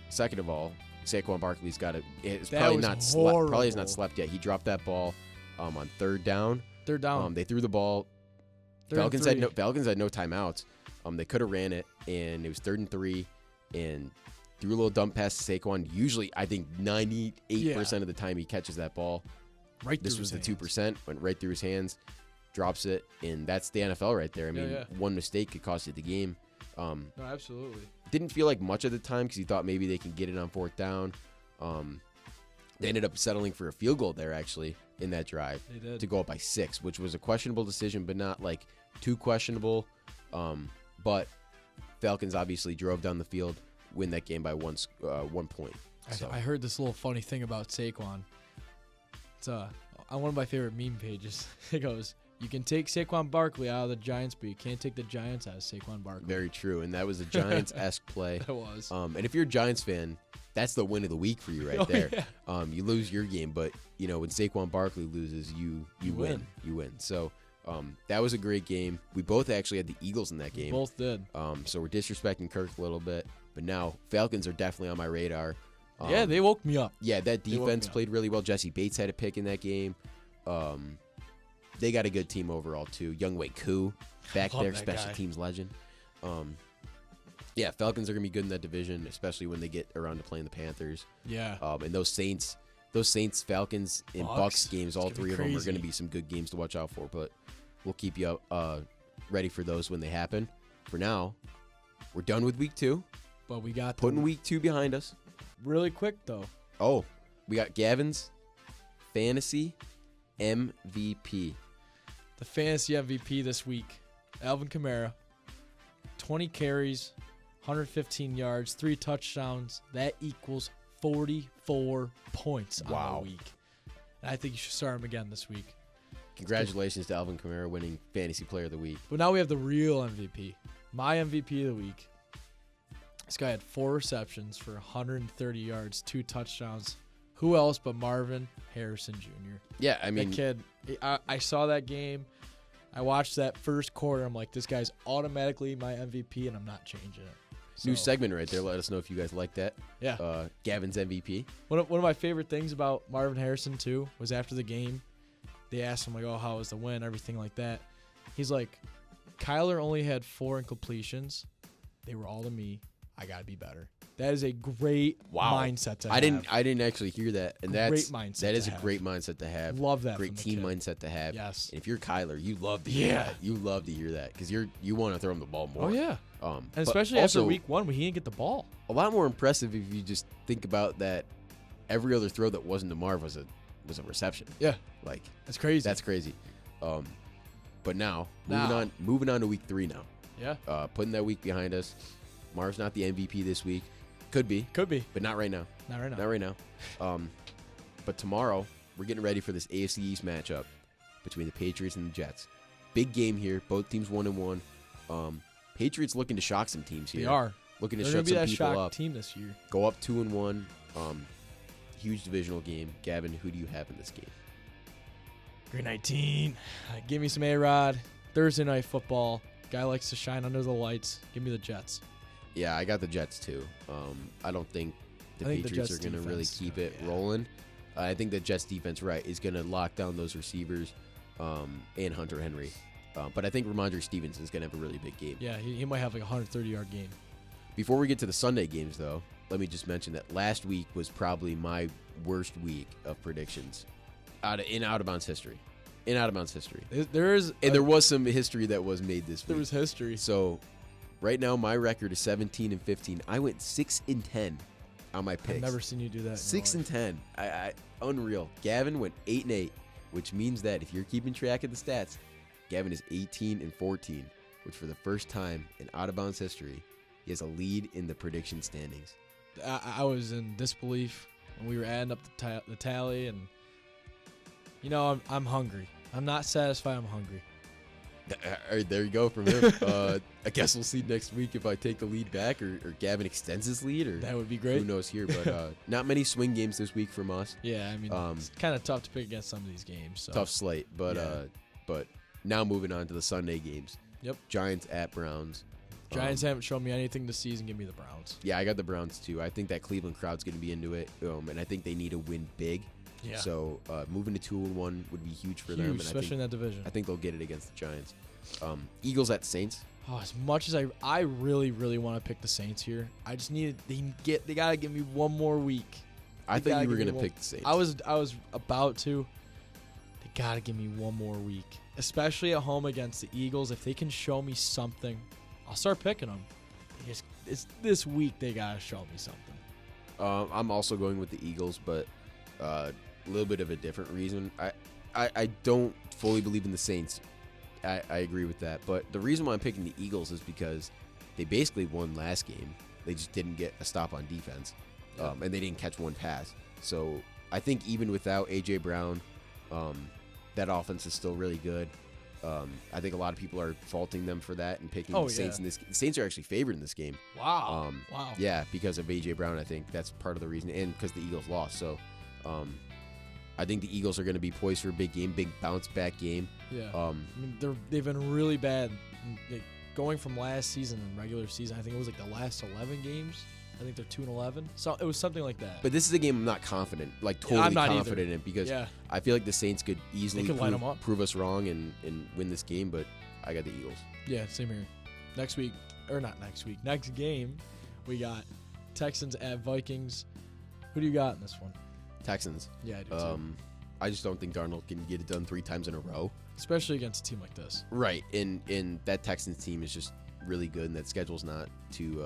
Second of all, Saquon Barkley's got to. It's That probably was not slept. Probably has horrible. not slept yet. He dropped that ball on third down. They're down. They threw the ball. Third and Falcons three. had no timeouts. They could have ran it, and it was 3rd and 3, and threw a little dump pass to Saquon. Usually, I think 98% of the time he catches that ball. Right. This through was the his 2%, went right through his hands, drops it, and that's the NFL right there. I mean, yeah. one mistake could cost you the game. No, absolutely. Didn't feel like much of the time because he thought maybe they can get it on 4th down. They ended up settling for a field goal there, actually, in that drive They did. to go up by 6, which was a questionable decision, but not like too questionable. But Falcons obviously drove down the field, win that game by 1 point. So, I heard this little funny thing about Saquon. It's on one of my favorite meme pages. It goes, you can take Saquon Barkley out of the Giants, but you can't take the Giants out of Saquon Barkley. very true, and that was a Giants-esque play. That was. And if you're a Giants fan, that's the win of the week for you right Oh, there. yeah. You lose your game, but you know when Saquon Barkley loses, you You win. win. You win. So that was a great game. We both actually had the Eagles in that game. Both did. So we're disrespecting Kirk a little bit, but now Falcons are definitely on my radar. Yeah, they woke me up. Yeah, that They woke defense me up. played really well. Jesse Bates had a pick in that game. They got a good team overall too. Younghoe Koo back Love there, that special guy. teams legend. Yeah, Falcons are gonna be good in that division, especially when they get around to playing the Panthers. Yeah. And those Saints, Falcons, and Bucks Bucks. games, It's all gonna be 3 of them are crazy. going to be some good games to watch out for. But we'll keep you ready for those when they happen. For now, we're done with week 2. But we got Putting them week 2 behind us. really quick, though. Oh, we got Gavin's fantasy MVP. The fantasy MVP this week, Alvin Kamara, 20 carries, 115 yards, 3 touchdowns. That equals 44 points on Wow. the week. And I think you should start him again this week. Congratulations to Alvin Kamara winning Fantasy Player of the Week. But now we have the real MVP. My MVP of the week. This guy had 4 receptions for 130 yards, 2 touchdowns. Who else but Marvin Harrison Jr.? Yeah, I mean, That kid, I saw that game. I watched that first quarter. I'm like, this guy's automatically my MVP, and I'm not changing it. New So, segment right there. Let us know if you guys like that. Yeah. Gavin's MVP. One of my favorite things about Marvin Harrison, too, was after the game, they asked him, like, oh, how was the win, everything like that. He's like, Kyler only had 4 incompletions. They were all to me. I got to be better. That is a great mindset to have. I didn't actually hear that, and Great that's mindset that is to a have. great mindset to have. Love that. Great from the team kid. mindset to have. Yes. And if you're Kyler, you love to hear Yeah. that. You love to hear that because you want to throw him the ball more. Oh, yeah. And And especially after week 1 when he didn't get the ball. A lot more impressive if you just think about that. Every other throw that wasn't to Marv was a reception. Yeah. Like That's crazy. that's crazy. But now Now. moving on to week 3 now. Yeah. Putting that week behind us. Marv's not the MVP this week. Could be, Could be. but not right now. Not right now. Not right now. But tomorrow, we're getting ready for this AFC East matchup between the Patriots and the Jets. Big game here. Both teams 1-1. Patriots looking to shock some teams here. They are. Looking to They're shut going to be some that people shock up. team this year. Go up 2-1. Huge divisional game. Gavin, who do you have in this game? Green 19. Give me some A-Rod. Thursday night football. Guy likes to shine under the lights. Give me the Jets. Yeah, I got the Jets too. I don't think the I think the Patriots Jets are going to really defense, keep it yeah. rolling. I think the Jets defense, right, is going to lock down those receivers and Hunter Henry. But I think Ramondre Stevenson is going to have a really big game. Yeah, he might have like a 130-yard game. Before we get to the Sunday games, though, let me just mention that last week was probably my worst week of predictions in out-of-bounds history. In out-of-bounds history. There was some history that was made this week. There was history. So right now, my record is 17-15. I went 6-10 on my picks. I've never seen you do that. 6-10. I unreal. Gavin went 8-8, which means that if you're keeping track of the stats, Gavin is 18-14, which for the first time in out-of-bounds history, he has a lead in the prediction standings. I was in disbelief when we were adding up the tally, and I'm hungry. I'm not satisfied. I'm hungry. All right, there you go from him. I guess we'll see next week if I take the lead back or Gavin extends his lead, or That would be great. who knows here. But not many swing games this week from us. Yeah, I mean, it's kind of tough to pick against some of these games. So. Tough slate, but Yeah. but now moving on to the Sunday games. Yep. Giants at Browns. Giants haven't shown me anything this season. Give me the Browns. Yeah, I got the Browns too. I think that Cleveland crowd's going to be into it, and I think they need to win big. Yeah. So moving to 2-1 would be huge for them. Huge, And especially in that division. I think they'll get it against the Giants. Eagles at Saints. Oh, as much as I really, really want to pick the Saints here, I just need they gotta give me one more week. I They thought gotta you were give me going to one- pick the Saints. I was about to. They gotta give me one more week, especially at home against the Eagles. If they can show me something, I'll start picking them. It's this week they gotta show me something. I'm also going with the Eagles, but a little bit of a different reason. I don't fully believe in the Saints. I agree with that. But the reason why I'm picking the Eagles is because they basically won last game. They just didn't get a stop on defense, and they didn't catch one pass. So I think even without A.J. Brown, that offense is still really good. I think a lot of people are faulting them for that and picking the Saints in this. The Saints are actually favored in this game. Wow. Wow. Yeah, because of A.J. Brown, I think that's part of the reason, and because the Eagles lost. So I think the Eagles are going to be poised for a big game, big bounce back game. Yeah. I mean, they've been really bad. Going from last season and regular season, I think it was like the last 11 games. I think they're 2-11. So it was something like that. But this is a game I'm not confident, like totally I'm not confident either. in, because Yeah. I feel like the Saints could easily could line 'em up. prove us wrong and win this game. But I got the Eagles. Yeah, same here. Next week, or not next week, next game, we got Texans at Vikings. Who do you got in this one? Texans. Yeah, I do too. I just don't think Darnold can get it done 3 times in a row. Especially against a team like this. Right, and that Texans team is just really good, and that schedule's not too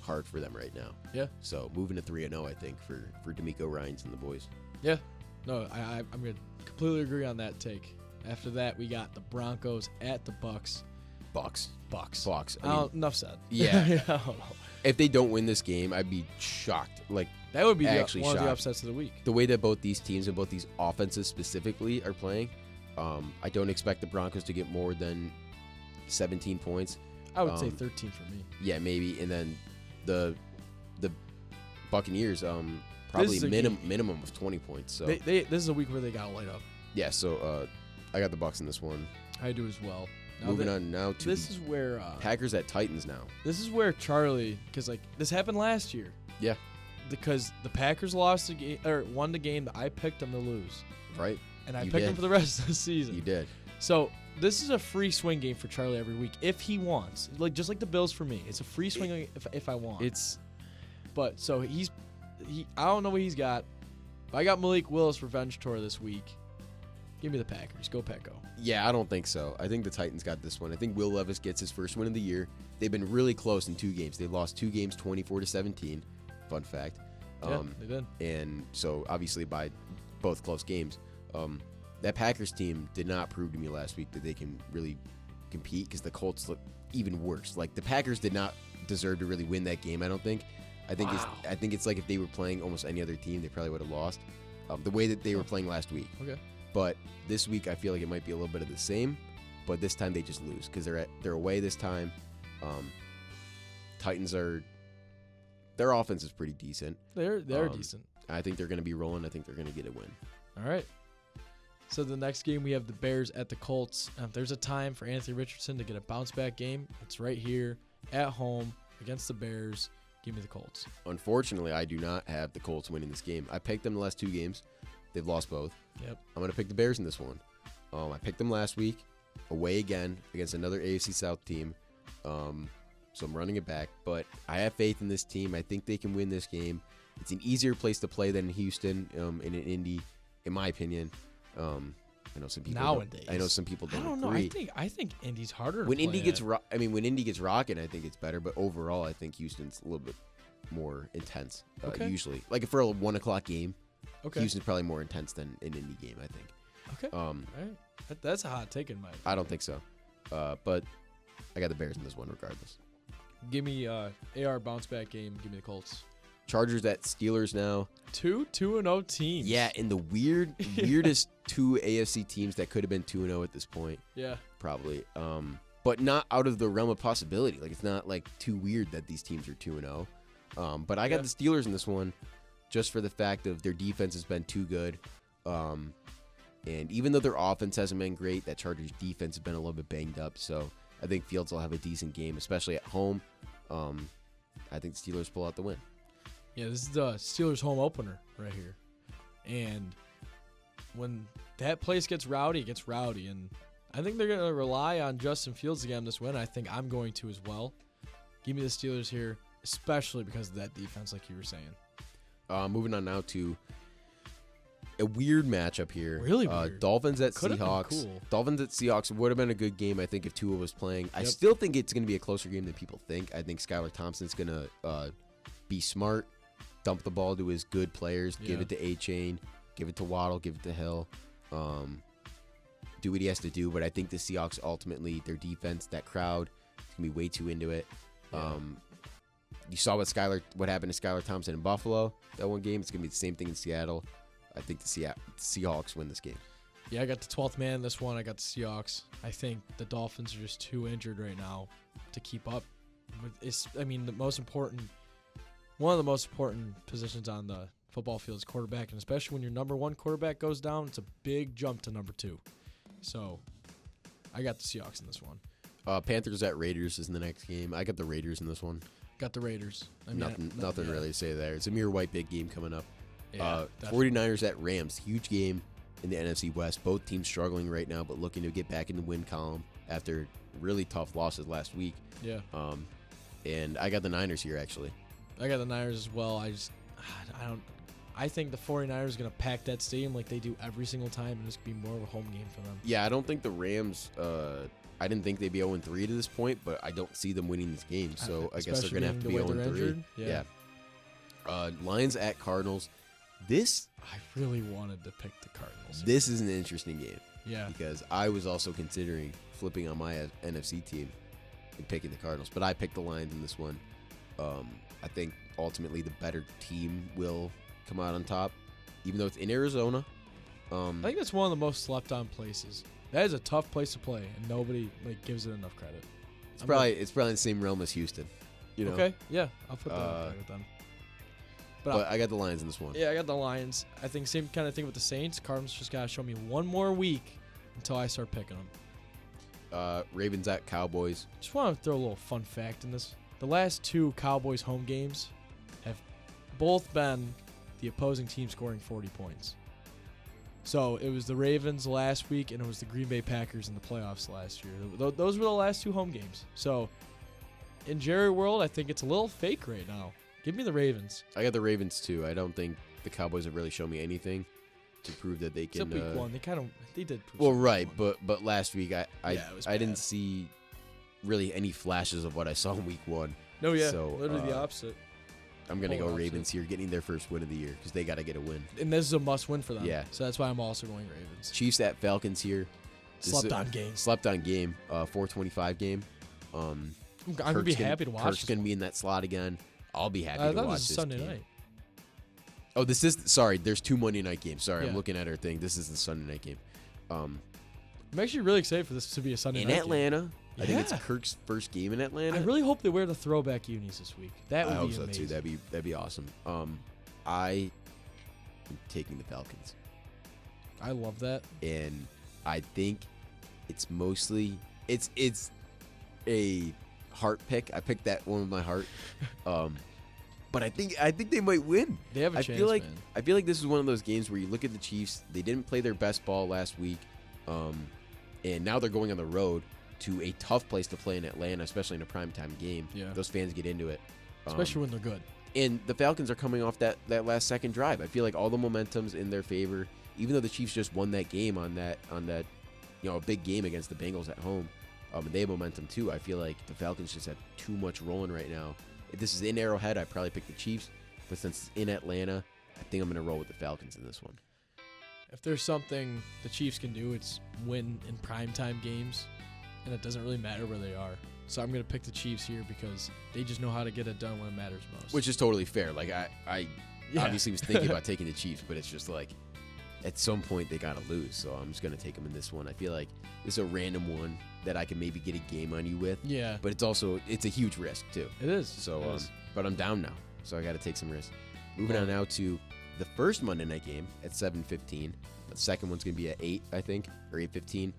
hard for them right now. Yeah. So moving to 3-0, I think for D'Amico Ryans and the boys. Yeah. No, I'm going to completely agree on that take. After that, we got the Broncos at the Bucks. Bucks. I mean, Enough said. Yeah. I don't know. if they don't win this game, I'd be shocked. Like, That would be actually one of the shocked. upsets of the week. the way that both these teams and both these offenses specifically are playing, I don't expect the Broncos to get more than 17 points. I would say 13 for me. Yeah, maybe. And then the Buccaneers, probably is a minimum of 20 points. So This is a week where they got to light up. yeah, so I got the Bucks in this one. I do as well. Now Moving on now to This the is where Packers at Titans now. this is where Charlie, because like this happened last year. Yeah. Because the Packers lost the game or won the game that I picked them to lose, Right? and I You picked did. them for the rest of the season. You did. So this is a free swing game for Charlie every week if he wants. Like just like the Bills for me, it's a free swing game if I want. But so I don't know what he's got. But I got Malik Willis revenge tour this week. Give me the Packers. Go Pecco. Yeah, I don't think so. I think the Titans got this one. I think Will Levis gets his first win of the year. They've been really close in 2 games. They lost 2 games 24-17. Fun fact. Yeah, they did. And so obviously by both close games. That Packers team did not prove to me last week that they can really compete because the Colts look even worse. Like the Packers did not deserve to really win that game, I don't think. I think it's like if they were playing almost any other team, they probably would have lost. The way that they were playing last week. Okay. But this week, I feel like it might be a little bit of the same. But this time, they just lose because they're away this time. Titans their offense is pretty decent. They're decent. I think they're going to be rolling. I think they're going to get a win. All right. So the next game we have the Bears at the Colts. There's a time for Anthony Richardson to get a bounce back game. It's right here at home against the Bears. Give me the Colts. Unfortunately, I do not have the Colts winning this game. I picked them the last 2 games. They've lost both. Yep. I'm going to pick the Bears in this one. I picked them last week, away again against another AFC South team. So I'm running it back. But I have faith in this team. I think they can win this game. It's an easier place to play than Houston in an Indy, in my opinion. I know some people. Nowadays, I know some people don't. I don't know. Agree. I think Indy's harder. To When play Indy gets, at. when Indy gets rocking, I think it's better. But overall, I think Houston's a little bit more intense. Okay. Usually, like for a 1 o'clock game, Okay. Houston's probably more intense than an Indy game. I think. Okay. All right. That's a hot take in my opinion. I don't think so. But I got the Bears in this one, regardless. Give me AR bounce back game. Give me the Colts. Chargers at Steelers now. 2-0 teams. Yeah, in the weirdest 2 AFC teams that could have been 2-0 at this point. Yeah. Probably. But not out of the realm of possibility. Like it's not like too weird that these teams are 2-0. But I got the Steelers in this one, just for the fact of their defense has been too good. And even though their offense hasn't been great, that Chargers defense has been a little bit banged up. So I think Fields will have a decent game, especially at home. I think the Steelers pull out the win. Yeah, this is the Steelers home opener right here. And when that place gets rowdy, it gets rowdy. And I think they're going to rely on Justin Fields again this win. I think I'm going to as well. Give me the Steelers here, especially because of that defense, like you were saying. Moving on now to a weird matchup here. Really weird. Dolphins at Could've been Seahawks. cool. Dolphins at Seahawks would have been a good game, I think, if Tua was playing. I Yep. still think it's going to be a closer game than people think. I think Skylar Thompson's going to be smart, dump the ball to his good players, give Yeah. it to A-Chain, give it to Waddle, give it to Hill, do what he has to do. But I think the Seahawks ultimately, their defense, that crowd, is going to be way too into it. Yeah. You saw what happened to Skylar Thompson in Buffalo that one game. It's going to be the same thing in Seattle. I think the Seahawks win this game. Yeah, I got the 12th man in this one. I got the Seahawks. I think the Dolphins are just too injured right now to keep up. One of the most important positions on the football field is quarterback, and especially when your number 1 quarterback goes down, it's a big jump to number 2. So I got the Seahawks in this one. Panthers at Raiders is in the next game. I got the Raiders in this one. Got the Raiders. Nothing really to say there. It's a mere white big game coming up. Yeah, 49ers at Rams. Huge game in the NFC West. Both teams struggling right now, but looking to get back in the win column after really tough losses last week. Yeah. And I got the Niners here, actually. I got the Niners as well. I think the 49ers are going to pack that stadium like they do every single time, and it's going to be more of a home game for them. Yeah, I don't think the Rams, I didn't think they'd be 0-3 to this point, but I don't see them winning this game, so I guess they're going to have to be 0-3. Yeah. Lions at Cardinals. This I really wanted to pick the Cardinals. This is an interesting game. Yeah. Because I was also considering flipping on my NFC team and picking the Cardinals, but I picked the Lions in this one. I think ultimately the better team will come out on top, even though it's in Arizona. I think that's one of the most slept-on places. That is a tough place to play, and nobody gives it enough credit. It's probably in the same realm as Houston. You know? Okay, yeah, I'll put that up with them. But I got the Lions in this one. Yeah, I got the Lions. I think same kind of thing with the Saints. Cardinals just got to show me one more week until I start picking them. Ravens at Cowboys. Just want to throw a little fun fact in this. The last 2 Cowboys home games have both been the opposing team scoring 40 points. So it was the Ravens last week, and it was the Green Bay Packers in the playoffs last year. Those were the last 2 home games. So in Jerry World, I think it's a little fake right now. Give me the Ravens. I got the Ravens too. I don't think the Cowboys have really shown me anything to prove that they can. Except week 1, they did. Prove Well, something right, week 1. but last week it was I didn't bad. see really any flashes of what I saw in week 1. No, yeah, So, literally the opposite. I'm gonna go Polar Ravens opposite. here, getting their first win of the year because they got to get a win. And this is a must-win for them. Yeah. So that's why I'm also going Ravens. Chiefs at Falcons here. This is Slept on games. Slept on game. 4:25 game. I'm gonna be happy to watch. Kirk's this gonna one. be in that slot again. I'll be happy I to thought watch this is this Sunday game. night. Oh, this is sorry. There's 2 Monday night games. Sorry, Yeah. I'm looking at our thing. This is the Sunday night game. I'm actually really excited for this to be a Sunday In night game. Atlanta. I think it's Yeah. Kirk's first game in Atlanta. I really hope they wear the throwback unis this week. That would I hope be so amazing. too. That'd be awesome. I am taking the Falcons, I love that. and I think it's mostly it's a heart pick. I picked that one with my heart, but I think they might win. They have a I chance, feel like man. I feel like this is one of those games where you look at the Chiefs. They didn't play their best ball last week, and now they're going on the road to a tough place to play in Atlanta, especially in a primetime game. Yeah. Those fans get into it. Especially when they're good. And the Falcons are coming off that last second drive. I feel like all the momentum's in their favor. Even though the Chiefs just won that game on that a big game against the Bengals at home, and they have momentum too. I feel like the Falcons just have too much rolling right now. If this is in Arrowhead, I'd probably pick the Chiefs. But since it's in Atlanta, I think I'm going to roll with the Falcons in this one. If there's something the Chiefs can do, it's win in primetime games, and it doesn't really matter where they are. So I'm going to pick the Chiefs here because they just know how to get it done when it matters most. Which is totally fair. Like I Yeah. obviously was thinking about taking the Chiefs, but it's just like at some point they gotta lose. So I'm just gonna take them in this one. I feel like this is a random one that I can maybe get a game on you with, Yeah, but it's a huge risk too. it is. So It is. but I'm down now, so I got to take some risks. Moving on now to the first Monday night game at 7:15. The second one's gonna be at 8, I think, or 8:15.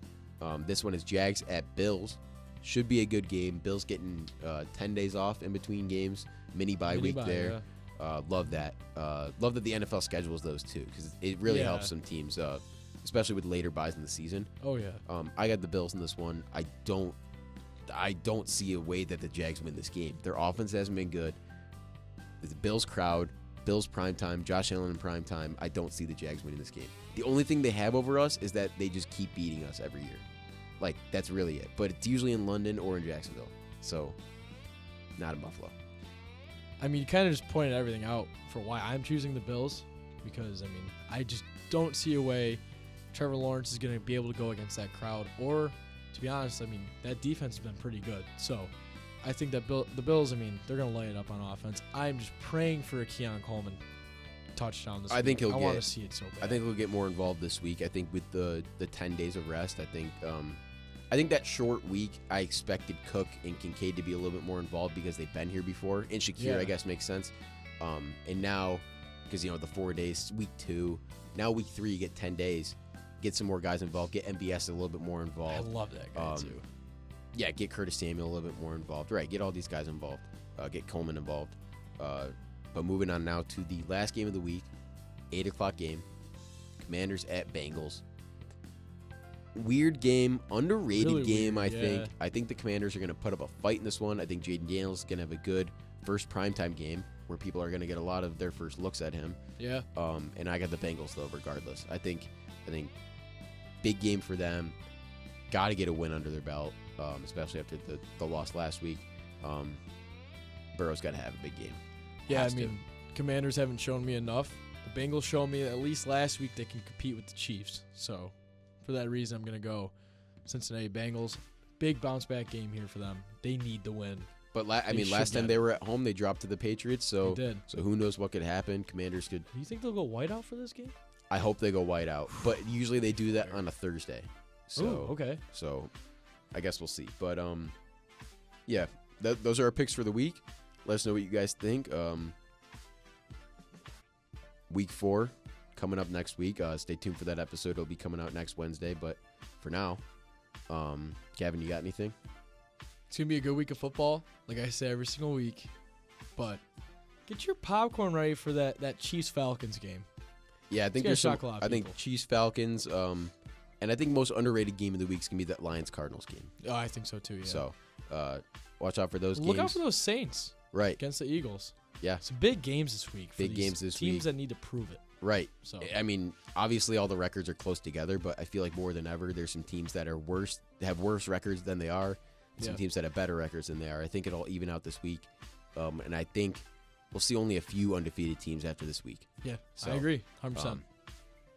This one is Jags at Bills. Should be a good game. Bills getting 10 days off in between games. Mini bye Mini week bye, there. Love that. Love that the NFL schedules those too, because it really Yeah. helps some teams, especially with later buys in the season. Oh yeah. I got the Bills in this one. I don't see a way that the Jags win this game. Their offense hasn't been good. The Bills crowd, Bills primetime, Josh Allen in primetime. I don't see the Jags winning this game. The only thing they have over us is that they just keep beating us every year. Like, that's really it. But it's usually in London or in Jacksonville. So, not in Buffalo. I mean, you kind of just pointed everything out for why I'm choosing the Bills because, I mean, I just don't see a way Trevor Lawrence is going to be able to go against that crowd. Or, to be honest, I mean, that defense has been pretty good. So, I think that the Bills, I mean, they're going to lay it up on offense. I'm just praying for a Keon Coleman touchdown this week. I think he'll I want get- to see it so bad. I think we'll get more involved this week. I think with the 10 days of rest, I think that short week, I expected Cook and Kincaid to be a little bit more involved because they've been here before. And Shakir, Yeah. I guess, makes sense. And now, because, the 4 days, week 2, now week 3, you get 10 days. Get some more guys involved. Get MBS a little bit more I involved. love that guy, too. Yeah, get Curtis Samuel a little bit more involved. Right, get all these guys involved. Get Coleman involved. But moving on now to the last game of the week, 8 o'clock game. Commanders at Bengals. Weird game, underrated Really game, weird, I think. yeah. I think the Commanders are going to put up a fight in this one. I think Jaden Daniels is going to have a good first primetime game where people are going to get a lot of their first looks at him. Yeah. And I got the Bengals, though, regardless. I think big game for them. Got to get a win under their belt, especially after the loss last week. Burrow's got to have a big game. Yeah, Has I to. mean, Commanders haven't shown me enough. The Bengals showed me at least last week they can compete with the Chiefs. So, for that reason, I'm going to go Cincinnati Bengals. Big bounce back game here for them. They need the win. But They last should time get they it. were at home, they dropped to the Patriots. So They did. So who knows what could happen? Commanders could. Do you think they'll go white out for this game? I hope they go white out, but usually they do that on a Thursday. So Ooh, okay. So I guess we'll see. But yeah, those are our picks for the week. Let us know what you guys think. Week 4 coming up next week. Stay tuned for that episode. It'll be coming out next Wednesday. But for now. Gavin, you got anything? It's going to be a good week of football, like I say every single week. But get your popcorn ready for that Chiefs-Falcons game. Yeah, I think gonna there's some, shock a lot of I think people. Chiefs Falcons, and I think most underrated game of the week is gonna be that Lions Cardinals game. Oh, I think so too, yeah. So watch out for those Look games. out for those Saints Right. against the Eagles. Yeah. Some big games this week. For Big these games this teams week. that need to prove it. Right. So I mean, obviously all the records are close together, but I feel like more than ever there's some teams that are worse, have worse records than they are, and some Yeah. teams that have better records than they are. I think it'll even out this week, and I think we'll see only a few undefeated teams after this week. yeah, So, I agree, 100%.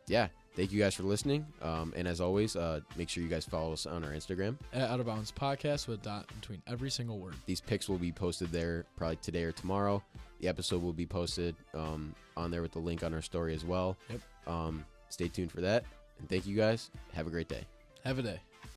Yeah. Thank you guys for listening, and as always, make sure you guys follow us on our Instagram. At Out of Bounds Podcast with a dot between every single word. These pics will be posted there probably today or tomorrow. The episode will be posted on there with the link on our story as well. Yep. Stay tuned for that. And thank you guys. Have a great day. Have a day.